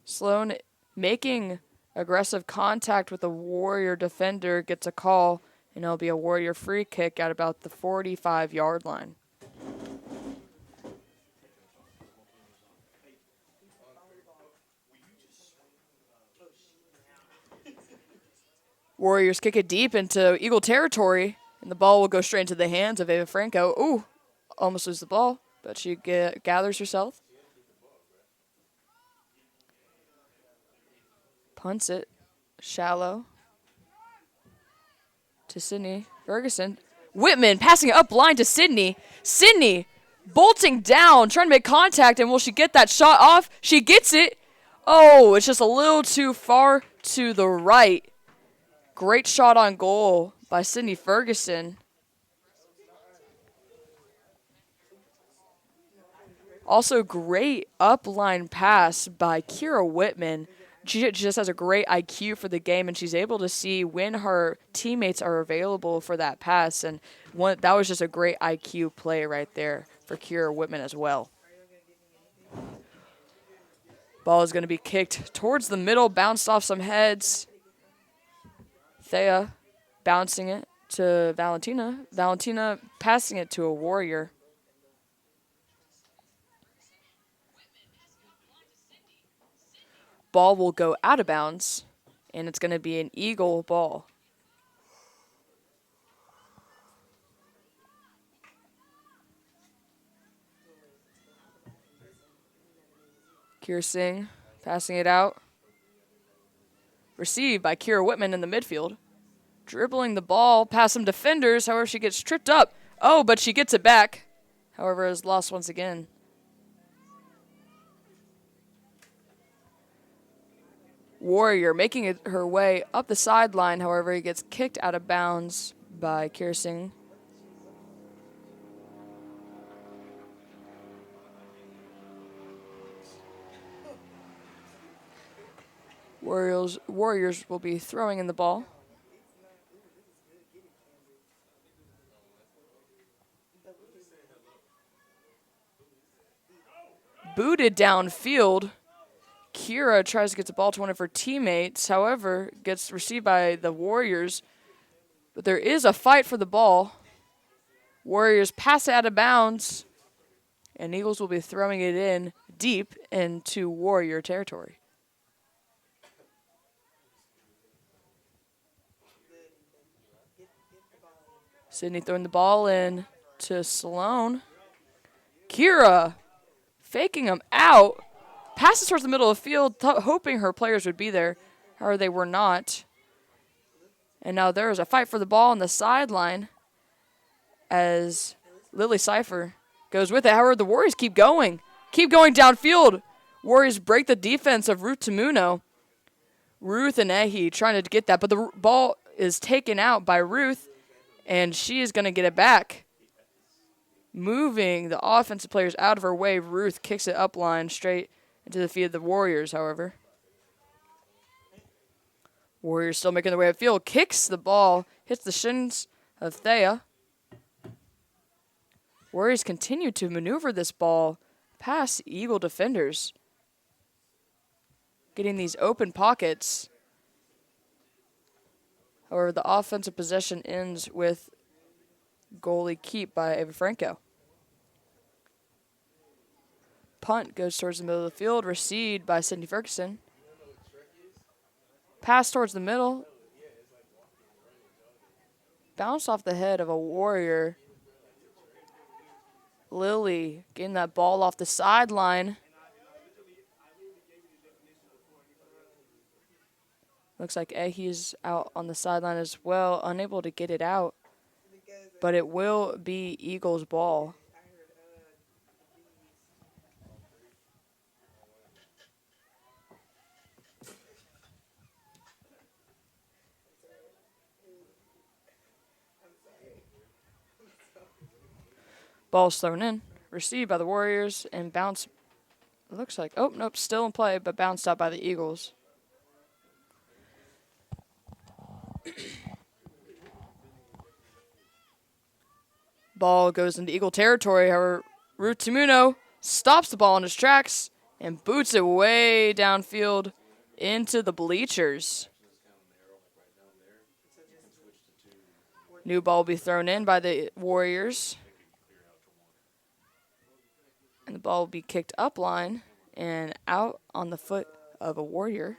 Speaker 2: Sloan making aggressive contact with a Warrior defender, gets a call, and it'll be a Warrior free kick at about the 45-yard line. Warriors kick it deep into Eagle territory, and the ball will go straight into the hands of Ava Franco. Ooh, almost lose the ball, but she gathers herself. Punts it shallow to Sydney Ferguson. Whitman passing it up line to Sydney. Sydney bolting down, trying to make contact, and will she get that shot off? She gets it. Oh, it's just a little too far to the right. Great shot on goal by Sydney Ferguson. Also, great upline pass by Kira Whitman. She just has a great IQ for the game, and she's able to see when her teammates are available for that pass. And that was just a great IQ play right there for Kira Whitman as well. Ball is going to be kicked towards the middle, bounced off some heads. Thea bouncing it to Valentina. Valentina passing it to a Warrior. Ball will go out of bounds, and it's going to be an Eagle ball. Kira Singh passing it out. Received by Kira Whitman in the midfield. Dribbling the ball past some defenders. However, she gets tripped up. Oh, but she gets it back. However, is lost once again. Warrior making it her way up the sideline. However, he gets kicked out of bounds by Kira Singh. Warriors will be throwing in the ball. Booted downfield. Kira tries to get the ball to one of her teammates. However, gets received by the Warriors. But there is a fight for the ball. Warriors pass it out of bounds. And Eagles will be throwing it in deep into Warrior territory. Sydney throwing the ball in to Sloan. Kira faking him out. Passes towards the middle of the field, hoping her players would be there. However, they were not. And now there is a fight for the ball on the sideline as Lily Cipher goes with it. However, the Warriors keep going. Keep going downfield. Warriors break the defense of Ruth Tamuno. Ruth and Ehi trying to get that, but the ball is taken out by Ruth, and she is going to get it back. Moving the offensive players out of her way, Ruth kicks it up line straight into the feet of the Warriors, however. Warriors still making their way upfield. Kicks the ball, hits the shins of Thea. Warriors continue to maneuver this ball past Eagle defenders, getting these open pockets. However, the offensive possession ends with goalie keep by Ava Franco. Punt goes towards the middle of the field, received by Sydney Ferguson. Pass towards the middle. Bounced off the head of a Warrior. Lily getting that ball off the sideline. Looks like Ehi's out on the sideline as well, unable to get it out. But it will be Eagles' ball. Ball's thrown in, received by the Warriors, and bounced. Looks like, oh, nope, still in play, but bounced out by the Eagles. Ball goes into Eagle territory. However, Ruth Tamuno stops the ball in its tracks and boots it way downfield into the bleachers. New ball will be thrown in by the Warriors. And the ball will be kicked up line and out on the foot of a Warrior.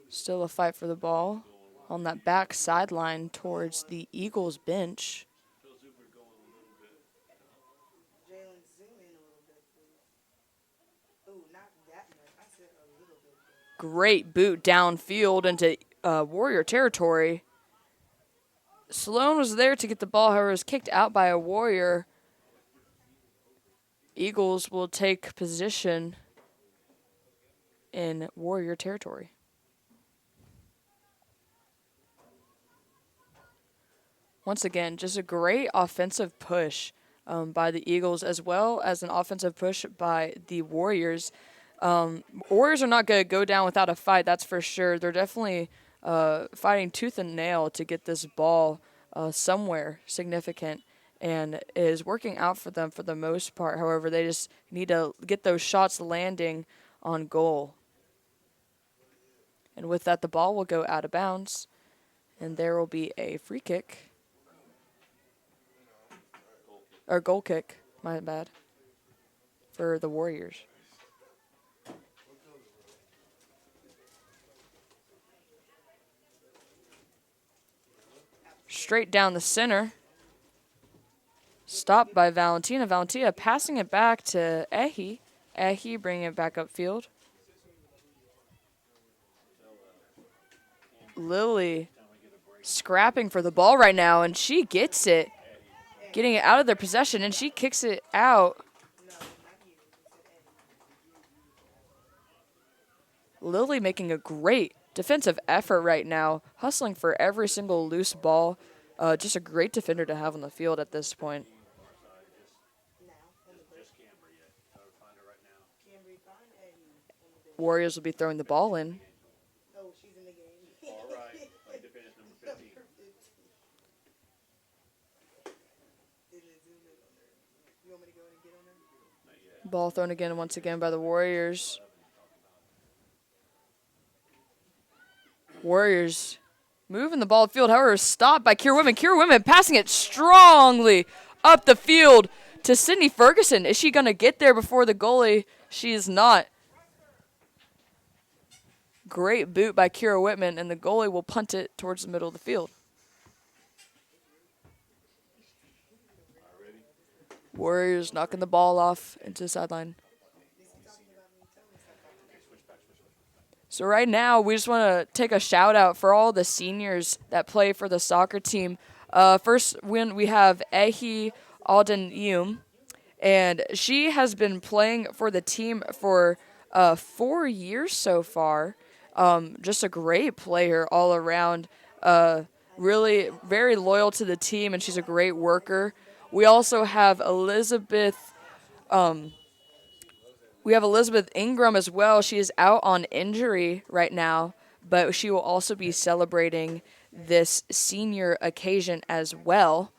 Speaker 2: Still a fight for the ball on that back sideline towards the Eagles bench. Great boot downfield into Warrior territory. Sloan was there to get the ball, however, was kicked out by a Warrior. Eagles will take position in Warrior territory. Once again, just a great offensive push by the Eagles, as well as an offensive push by the Warriors. Warriors are not going to go down without a fight, that's for sure. They're definitely fighting tooth and nail to get this ball somewhere significant, and it is working out for them for the most part. However, they just need to get those shots landing on goal. And with that, the ball will go out of bounds, and there will be a free kick. Or goal kick, my bad, for the Warriors. Straight down the center. Stopped by Valentina. Valentina passing it back to Ehi. Ehi bringing it back upfield. Lily scrapping for the ball right now, and she gets it. Getting it out of their possession, and she kicks it out. Lily making a great defensive effort right now, hustling for every single loose ball. Just a great defender to have on the field at this point. Warriors will be throwing the ball in. Ball thrown again, once again, by the Warriors. Warriors moving the ball field, however, stopped by Kira Whitman. Kira Whitman passing it strongly up the field to Sydney Ferguson. Is she going to get there before the goalie? She is not. Great boot by Kira Whitman, and the goalie will punt it towards the middle of the field. Warriors knocking the ball off into the sideline. So right now, we just want to take a shout out for all the seniors that play for the soccer team. First, we have Ehi Alden and she has been playing for the team for 4 years so far. Just a great player all around. Really very loyal to the team, and she's a great worker. We also have Elizabeth. We have Elizabeth Ingram as well. She is out on injury right now, but she will also be celebrating this senior occasion as well.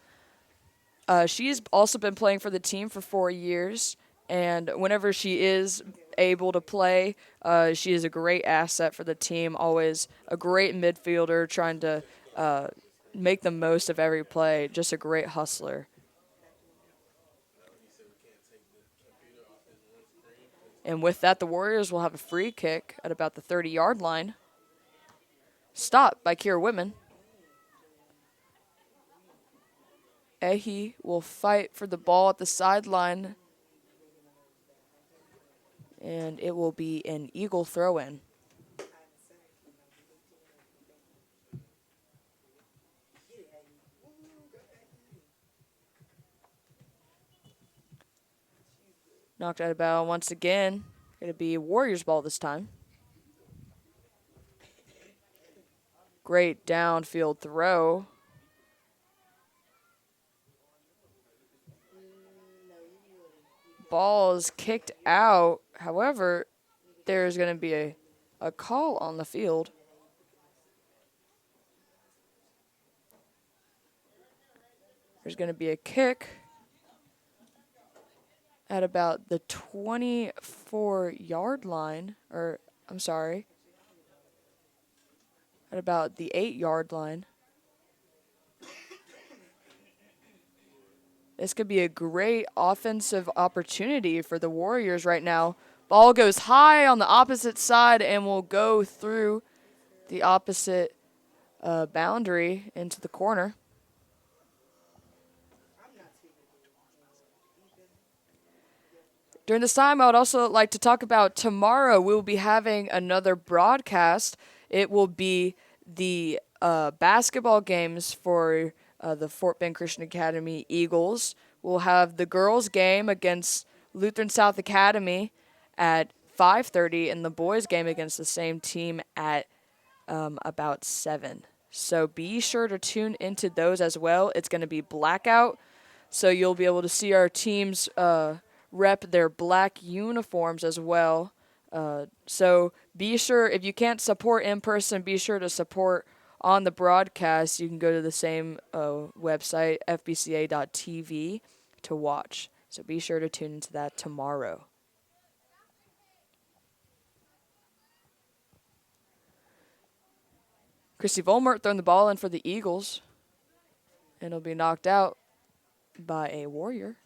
Speaker 2: She's also been playing for the team for 4 years, and whenever she is able to play, she is a great asset for the team, always a great midfielder trying to make the most of every play, just a great hustler. And with that, the Warriors will have a free kick at about the 30-yard line. Stopped by Kira Whitman. Ehi will fight for the ball at the sideline. And it will be an Eagle throw-in. Knocked out of bounds once again. Going to be Warriors ball this time. Great downfield throw. Ball is kicked out. However, there's going to be a call on the field. There's going to be a kick at about the 24-yard line, or I'm sorry, at about the 8-yard line. This could be a great offensive opportunity for the Warriors right now. Ball goes high on the opposite side and will go through the opposite boundary into the corner. During this time, I would also like to talk about tomorrow. We will be having another broadcast. It will be the basketball games for the Fort Bend Christian Academy Eagles. We'll have the girls' game against Lutheran South Academy at 5:30, and the boys' game against the same team at about 7. So be sure to tune into those as well. It's going to be blackout, so you'll be able to see our teams rep their black uniforms as well. So be sure, if you can't support in person, be sure to support on the broadcast. You can go to the same website, FBCA.tv, to watch. So be sure to tune into that tomorrow. Christy Volmert throwing the ball in for the Eagles. And it'll be knocked out by a Warrior.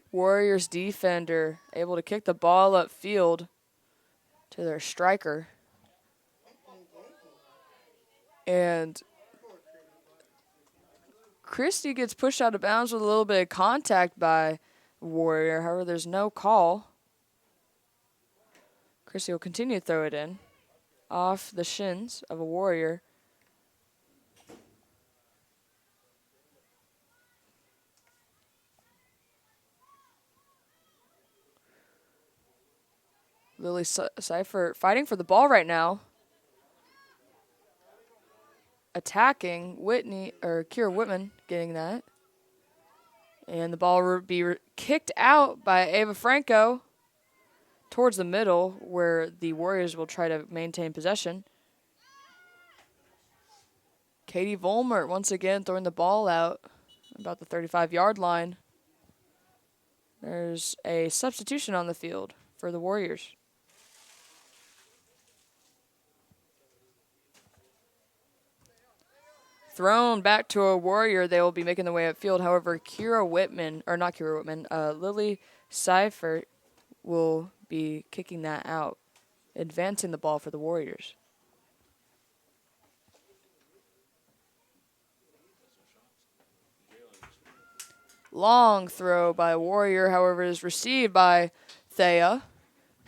Speaker 2: Warriors defender able to kick the ball upfield to their striker. And Christie gets pushed out of bounds with a little bit of contact by Warrior. However, there's no call. Christie will continue to throw it in off the shins of a Warrior. Lily Seifert fighting for the ball right now. Attacking Kira Whitman getting that. And the ball will be kicked out by Ava Franco towards the middle where the Warriors will try to maintain possession. Katie Volmert once again throwing the ball out about the 35-yard line. There's a substitution on the field for the Warriors. Thrown back to a Warrior. They will be making the way upfield. However, Lily Seifert will be kicking that out advancing the ball for the Warriors. Long throw by Warrior, however, is received by Thea.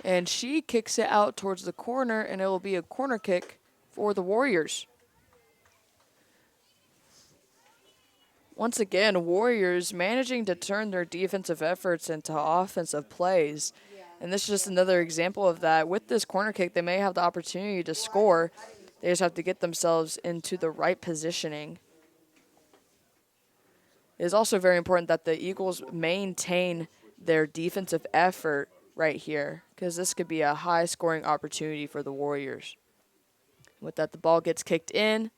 Speaker 2: And she kicks it out towards the corner, and it will be a corner kick for the Warriors. Once again, Warriors managing to turn their defensive efforts into offensive plays. And this is just another example of that. With this corner kick, they may have the opportunity to score. They just have to get themselves into the right positioning. It is also very important that the Eagles maintain their defensive effort right here, because this could be a high-scoring opportunity for the Warriors. With that, the ball gets kicked in,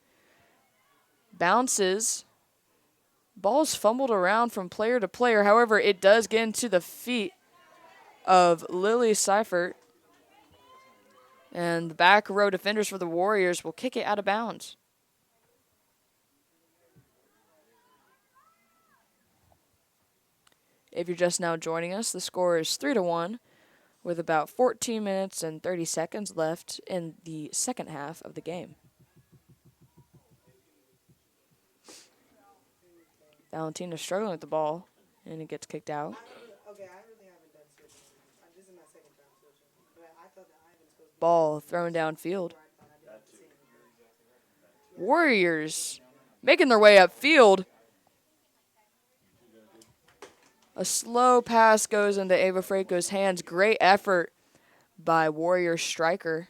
Speaker 2: bounces. Ball's fumbled around from player to player. However, it does get into the feet of Lily Seifert. And the back row defenders for the Warriors will kick it out of bounds. If you're just now joining us, the score is 3-1 with about 14 minutes and 30 seconds left in the second half of the game. Valentina struggling with the ball, and it gets kicked out. Ball thrown downfield. Warriors making their way upfield. A slow pass goes into Ava Franco's hands. Great effort by Warrior striker.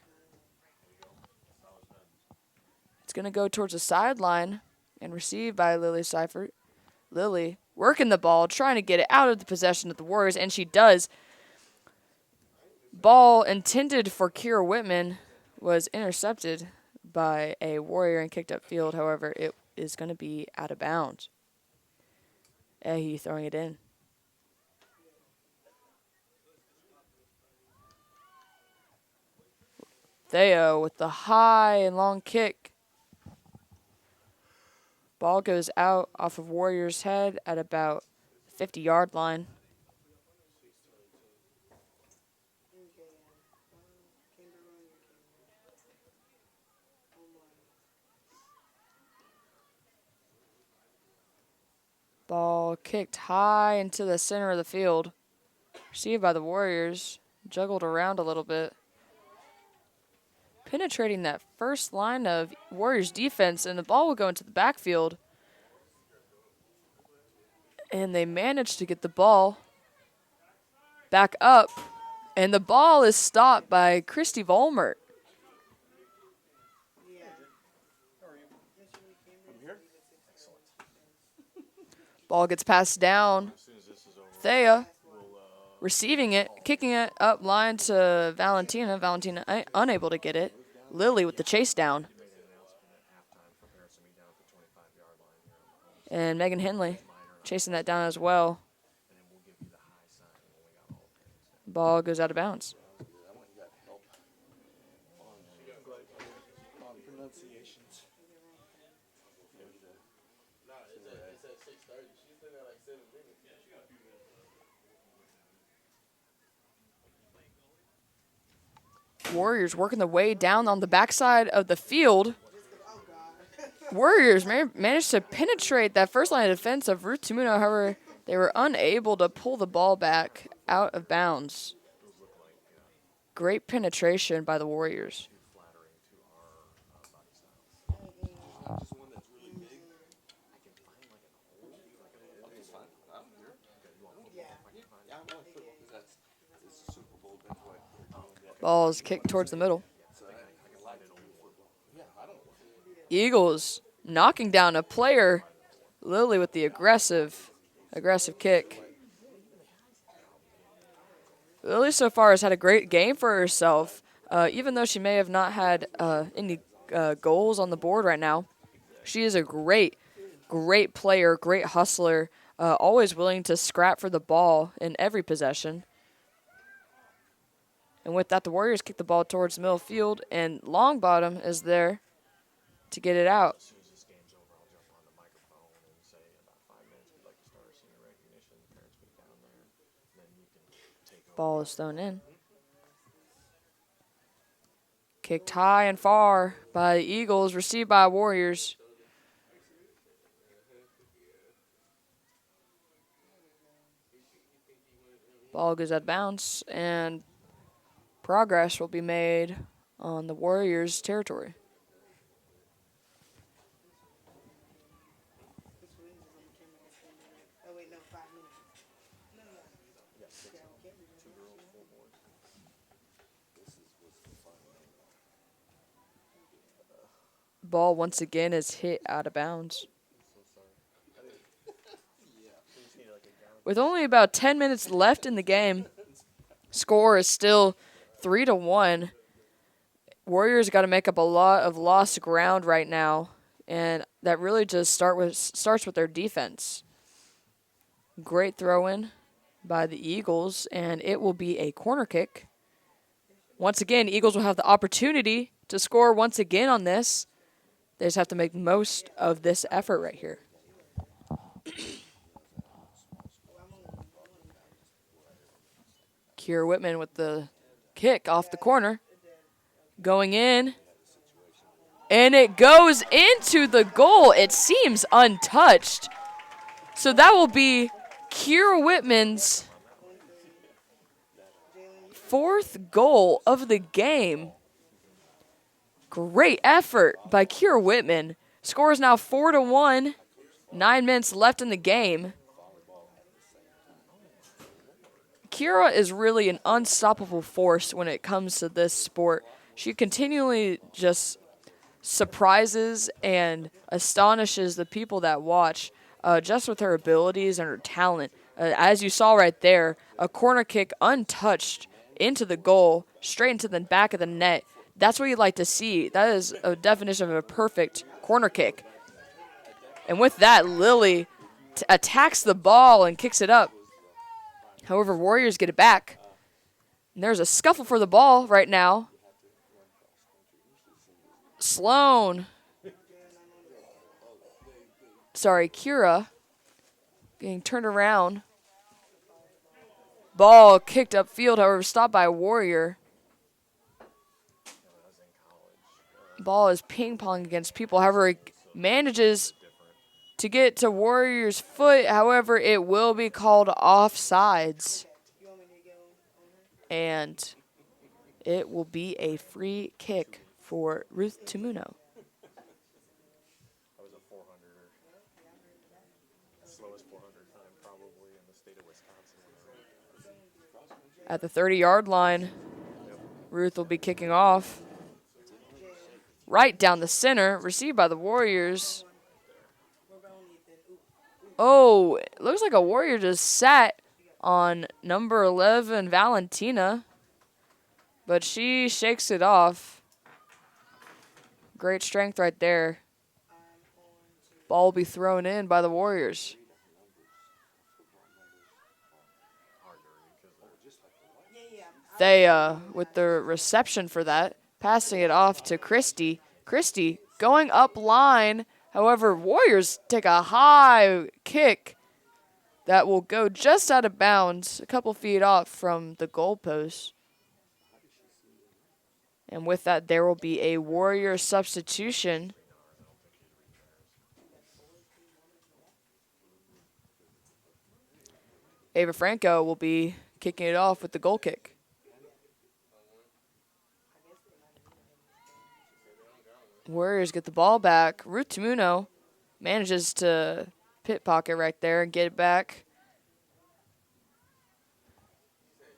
Speaker 2: It's going to go towards the sideline and received by Lily Seifert. Lily working the ball, trying to get it out of the possession of the Warriors, and she does. Ball intended for Kira Whitman was intercepted by a Warrior and kicked upfield. However, it is going to be out of bounds. Ehi throwing it in. Theo with the high and long kick. Ball goes out off of Warriors' head at about 50-yard line. Ball kicked high into the center of the field. Received by the Warriors. Juggled around a little bit. Penetrating that first line of Warriors defense, and the ball will go into the backfield. And they managed to get the ball back up, and the ball is stopped by Christy Vollmer. Ball gets passed down. Thea receiving it, kicking it up line to Valentina. Valentina unable to get it. Lily with the chase down. And Megan Henley chasing that down as well. Ball goes out of bounds. Warriors working the way down on the backside of the field. Warriors managed to penetrate that first line of defense of Ruth Tamuno. However, they were unable to pull the ball back out of bounds. Great penetration by the Warriors. Ball is kicked towards the middle. Eagles knocking down a player. Lily with the aggressive kick. Lily so far has had a great game for herself, even though she may have not had any goals on the board right now. She is a great player, great hustler, always willing to scrap for the ball in every possession. And with that, the Warriors kick the ball towards the middle field, and Longbottom is there to get it out. Ball is thrown in. Kicked high and far by the Eagles, received by Warriors. Ball goes out of bounds, and progress will be made on the Warriors' territory. Ball once again is hit out of bounds. With only about 10 minutes left in the game, score is still 3-1. Warriors got to make up a lot of lost ground right now, and that really just starts with their defense. Great throw-in by the Eagles, and it will be a corner kick. Once again, Eagles will have the opportunity to score once again on this. They just have to make most of this effort right here. Kiera Whitman with the kick off the corner. Going in. And it goes into the goal. It seems untouched. So that will be Kiera Whitman's 4th goal of the game. Great effort by Kiera Whitman. Score is now 4-1. 9 minutes left in the game. Kiera is really an unstoppable force when it comes to this sport. She continually just surprises and astonishes the people that watch just with her abilities and her talent. As you saw right there, a corner kick untouched into the goal, straight into the back of the net. That's what you'd like to see. That is a definition of a perfect corner kick. And with that, Lily attacks the ball and kicks it up. However, Warriors get it back. And there's a scuffle for the ball right now. Kiera getting turned around. Ball kicked upfield, however, stopped by a Warrior. Ball is ping-pong against people. However, it manages to get to Warriors' foot. However, it will be called offsides. And it will be a free kick for Ruth Tumuno. At the 30-yard line, Ruth will be kicking off. Right down the center, received by the Warriors. Oh, it looks like a Warrior just sat on number 11, Valentina. But she shakes it off. Great strength right there. Ball will be thrown in by the Warriors. They, with the reception for that, passing it off to Christie. Christie going up line. However, Warriors take a high kick that will go just out of bounds, a couple feet off from the goalpost. And with that, there will be a Warrior substitution. Ava Franco will be kicking it off with the goal kick. Warriors get the ball back. Ruth Tumuno manages to pit pocket right there and get it back.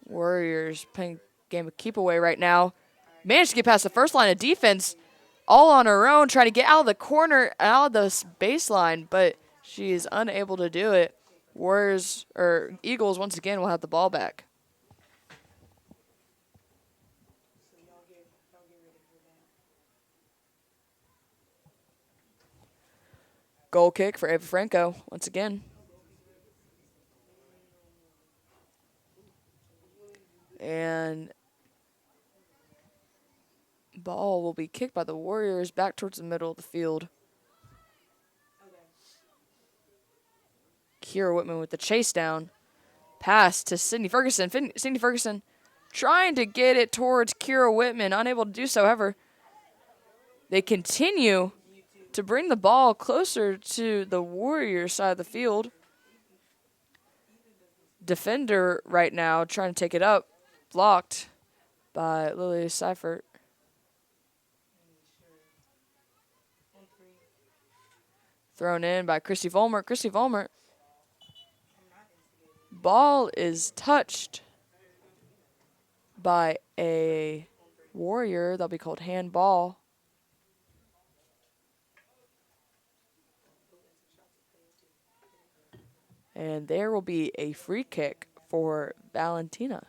Speaker 2: Warriors playing game of keep away right now. Managed to get past the first line of defense all on her own, trying to get out of the corner, out of the baseline, but she is unable to do it. Eagles once again will have the ball back. Goal kick for Ava Franco once again. And ball will be kicked by the Warriors back towards the middle of the field. Kiera Whitman with the chase down. Pass to Sydney Ferguson. Sydney Ferguson trying to get it towards Kiera Whitman, unable to do so. However, They continue to bring the ball closer to the Warriors side of the field. Defender right now trying to take it up. Blocked by Lily Seifert. Thrown in by Christy Vollmer. Christy Vollmer. Ball is touched by a Warrior. That'll be called handball. And there will be a free kick for Valentina.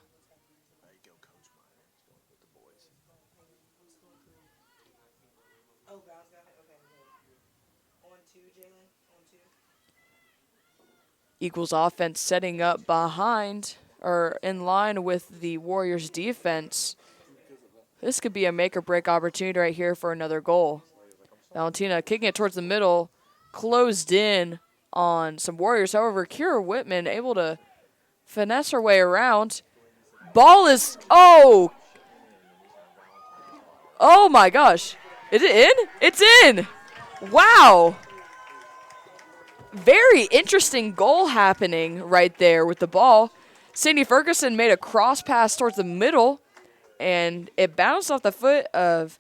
Speaker 2: Eagles offense setting up behind or in line with the Warriors defense. This could be a make or break opportunity right here for another goal. Valentina kicking it towards the middle, closed in on some Warriors. However, Kira Whitman able to finesse her way around. Ball is, oh my gosh. Is it in? It's in. Wow. Very interesting goal happening right there with the ball. Sydney Ferguson made a cross pass towards the middle, and it bounced off the foot of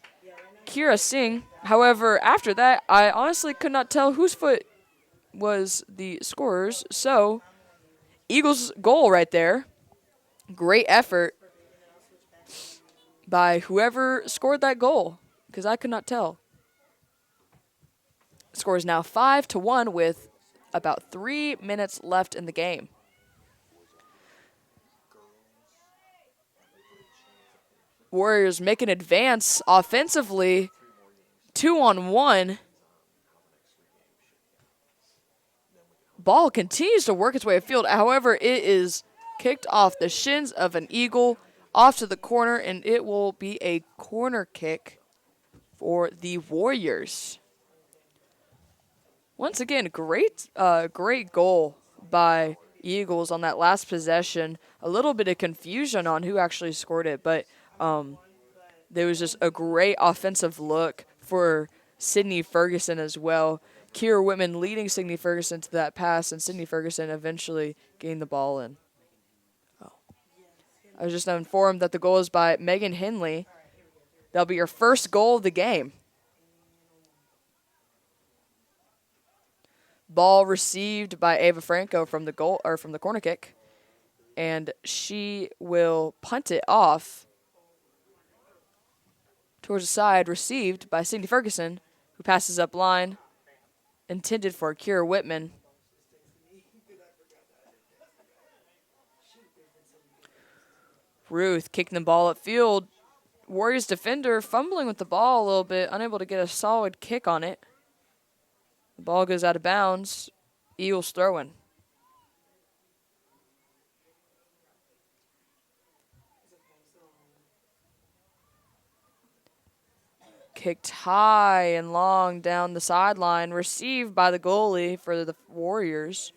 Speaker 2: Kira Singh. However, after that, I honestly could not tell whose foot was the scorer's. So, Eagles goal right there. Great effort by whoever scored that goal, because I could not tell. Score is now 5-1 with about 3 minutes left in the game. Warriors make an advance offensively, 2-on-1. Ball continues to work its way afield. However, it is kicked off the shins of an Eagle off to the corner, and it will be a corner kick for the Warriors. Once again, great goal by Eagles on that last possession. A little bit of confusion on who actually scored it, but there was just a great offensive look for Sydney Ferguson as well. Kira Whitman leading Sydney Ferguson to that pass, and Sydney Ferguson eventually gained the ball in. I was just informed that the goal is by Megan Henley. That'll be your first goal of the game. Ball received by Ava Franco from the goal or from the corner kick, and she will punt it off towards the side, received by Sydney Ferguson, who passes up line, intended for Kira Whitman. Ruth kicking the ball upfield. Warriors defender fumbling with the ball a little bit, unable to get a solid kick on it. The ball goes out of bounds. Eagles throw-in. Kicked high and long down the sideline, received by the goalie for the Warriors.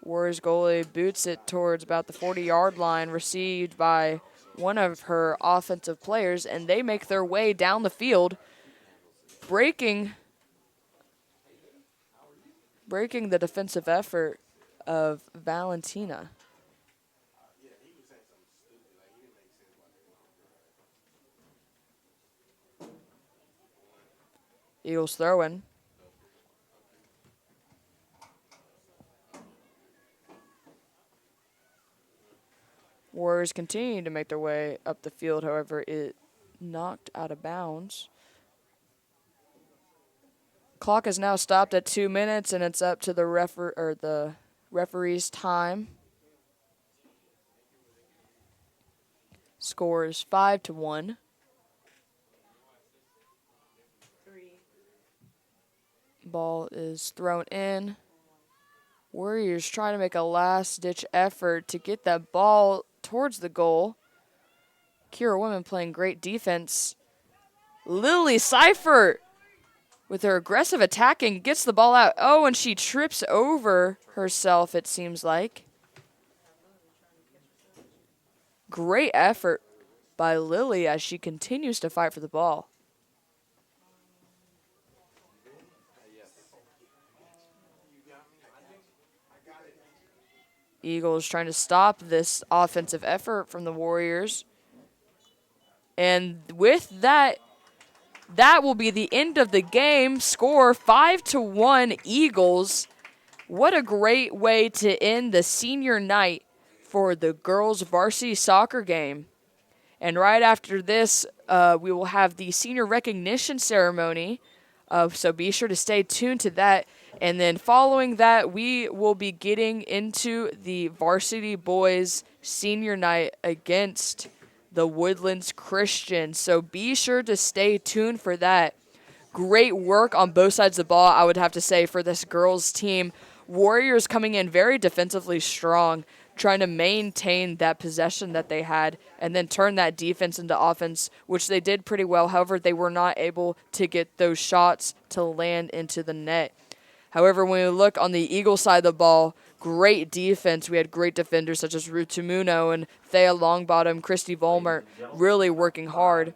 Speaker 2: Warriors goalie boots it towards about the 40-yard line, received by one of her offensive players, and they make their way down the field, breaking the defensive effort of Valentina. Eagles throw-in. Warriors continue to make their way up the field. However, it knocked out of bounds. Clock is now stopped at 2 minutes, and it's up to the referee's time. Score is 5-1. Ball is thrown in. Warriors trying to make a last-ditch effort to get that ball towards the goal. Kira Whitman playing great defense. Lily Seifert with her aggressive attacking gets the ball out. Oh, and she trips over herself, it seems like. Great effort by Lily as she continues to fight for the ball. Eagles trying to stop this offensive effort from the Warriors. And with that, that will be the end of the game. Score 5-1 Eagles. What a great way to end the senior night for the girls varsity soccer game. And right after this, we will have the senior recognition ceremony. So be sure to stay tuned to that. And then following that, we will be getting into the varsity boys senior night against the Woodlands Christian. So be sure to stay tuned for that. Great work on both sides of the ball, I would have to say, for this girls team. Warriors coming in very defensively strong, trying to maintain that possession that they had and then turn that defense into offense, which they did pretty well. However, they were not able to get those shots to land into the net. However, when we look on the Eagle side of the ball, great defense. We had great defenders such as Ruth Tamuno and Thea Longbottom, Christy Volmert, really working hard.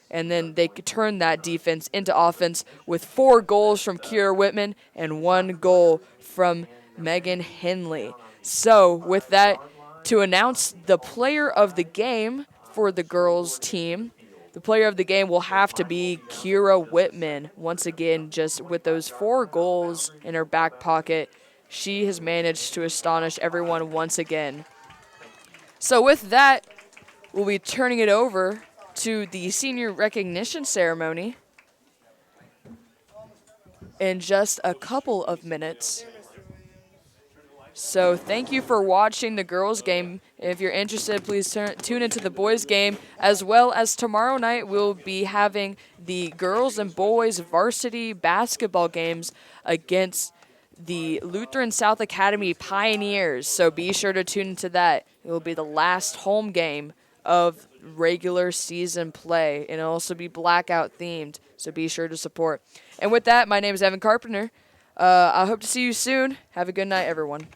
Speaker 2: And then they could turn that defense into offense with 4 goals from Kira Whitman and 1 goal from Megan Henley. So with that, to announce the player of the game for the girls team, the player of the game will have to be Kira Whitman. Once again, just with those 4 goals in her back pocket, she has managed to astonish everyone once again. So with that, we'll be turning it over to the senior recognition ceremony in just a couple of minutes. So thank you for watching the girls' game. If you're interested, please tune into the boys' game, as well as tomorrow night we'll be having the girls and boys varsity basketball games against the Lutheran South Academy Pioneers. So be sure to tune into that. It will be the last home game of regular season play, and it'll also be blackout themed. So be sure to support. And with that, my name is Evan Carpenter. I hope to see you soon. Have a good night, everyone.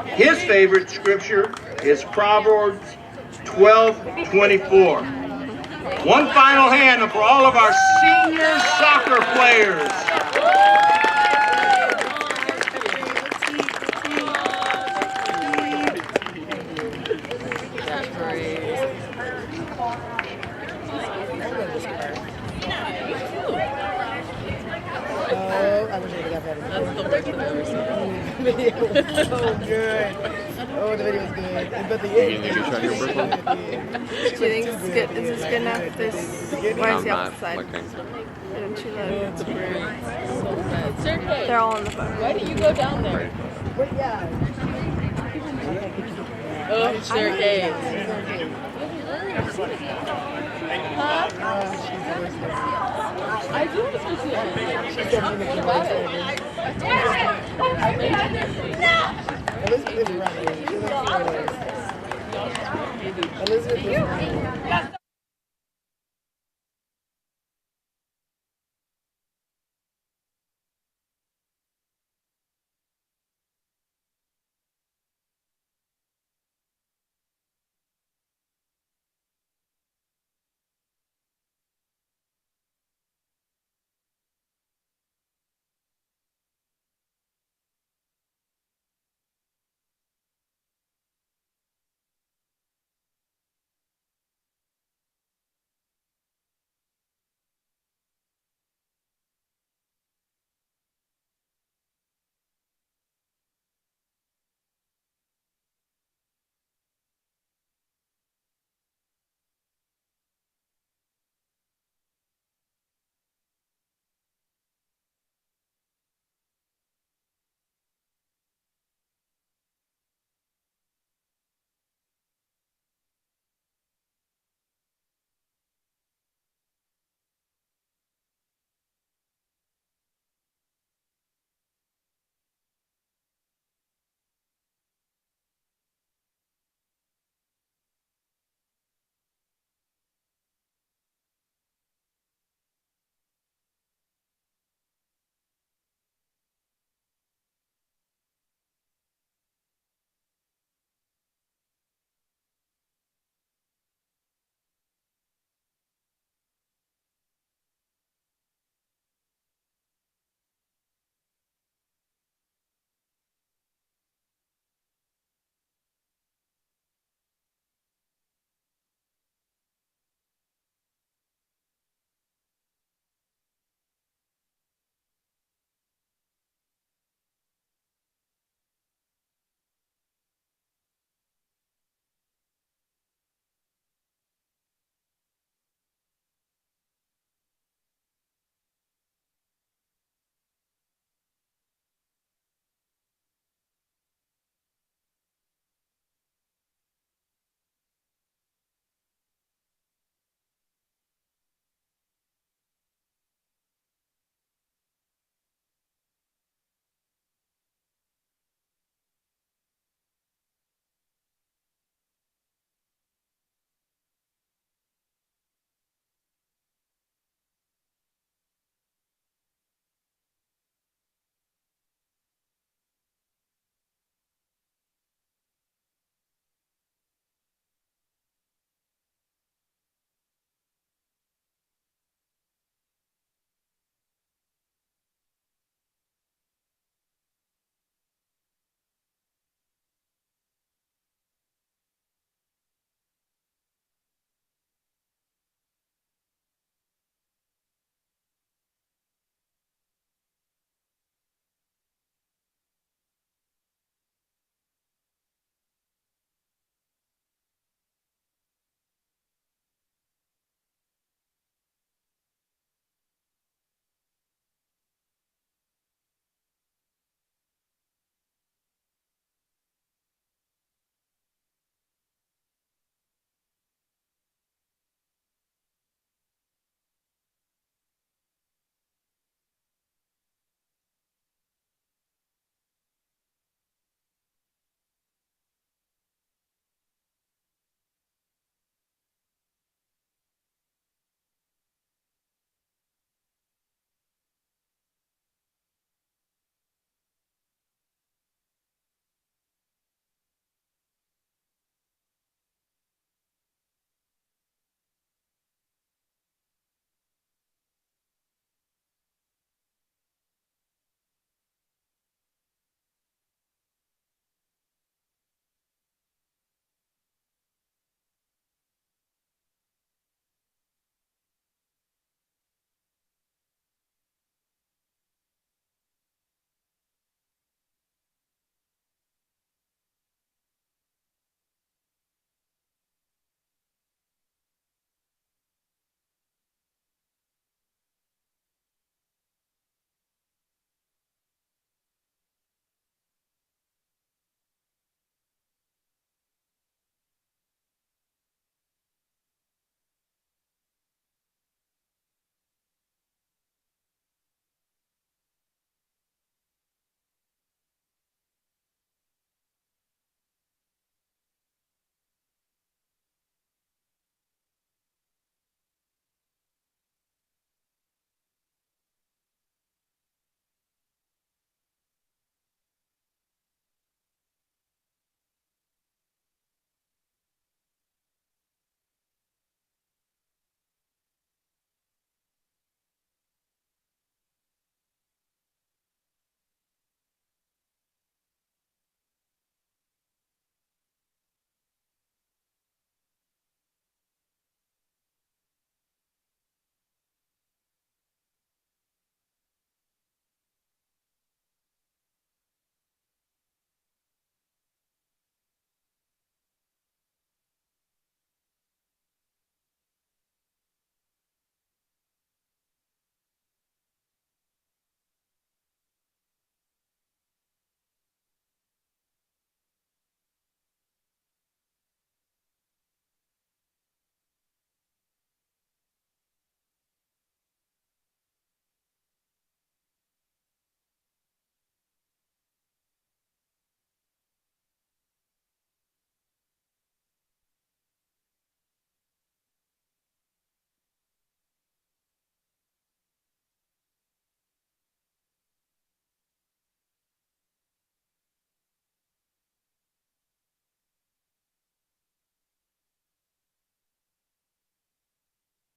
Speaker 3: His favorite scripture is Proverbs 12:24. One final hand for all of our senior soccer players.
Speaker 4: Video was so good. Oh, the video was good. But the end was good.
Speaker 5: Do
Speaker 6: you think it's good? Is this good enough? This why is the outside? Don't you love They're all on the phone.
Speaker 2: Why did you go down there?
Speaker 4: But yeah.
Speaker 2: Oh, staircase. I do want to see it. What about it?
Speaker 4: Elizabeth is running. Elizabeth is running.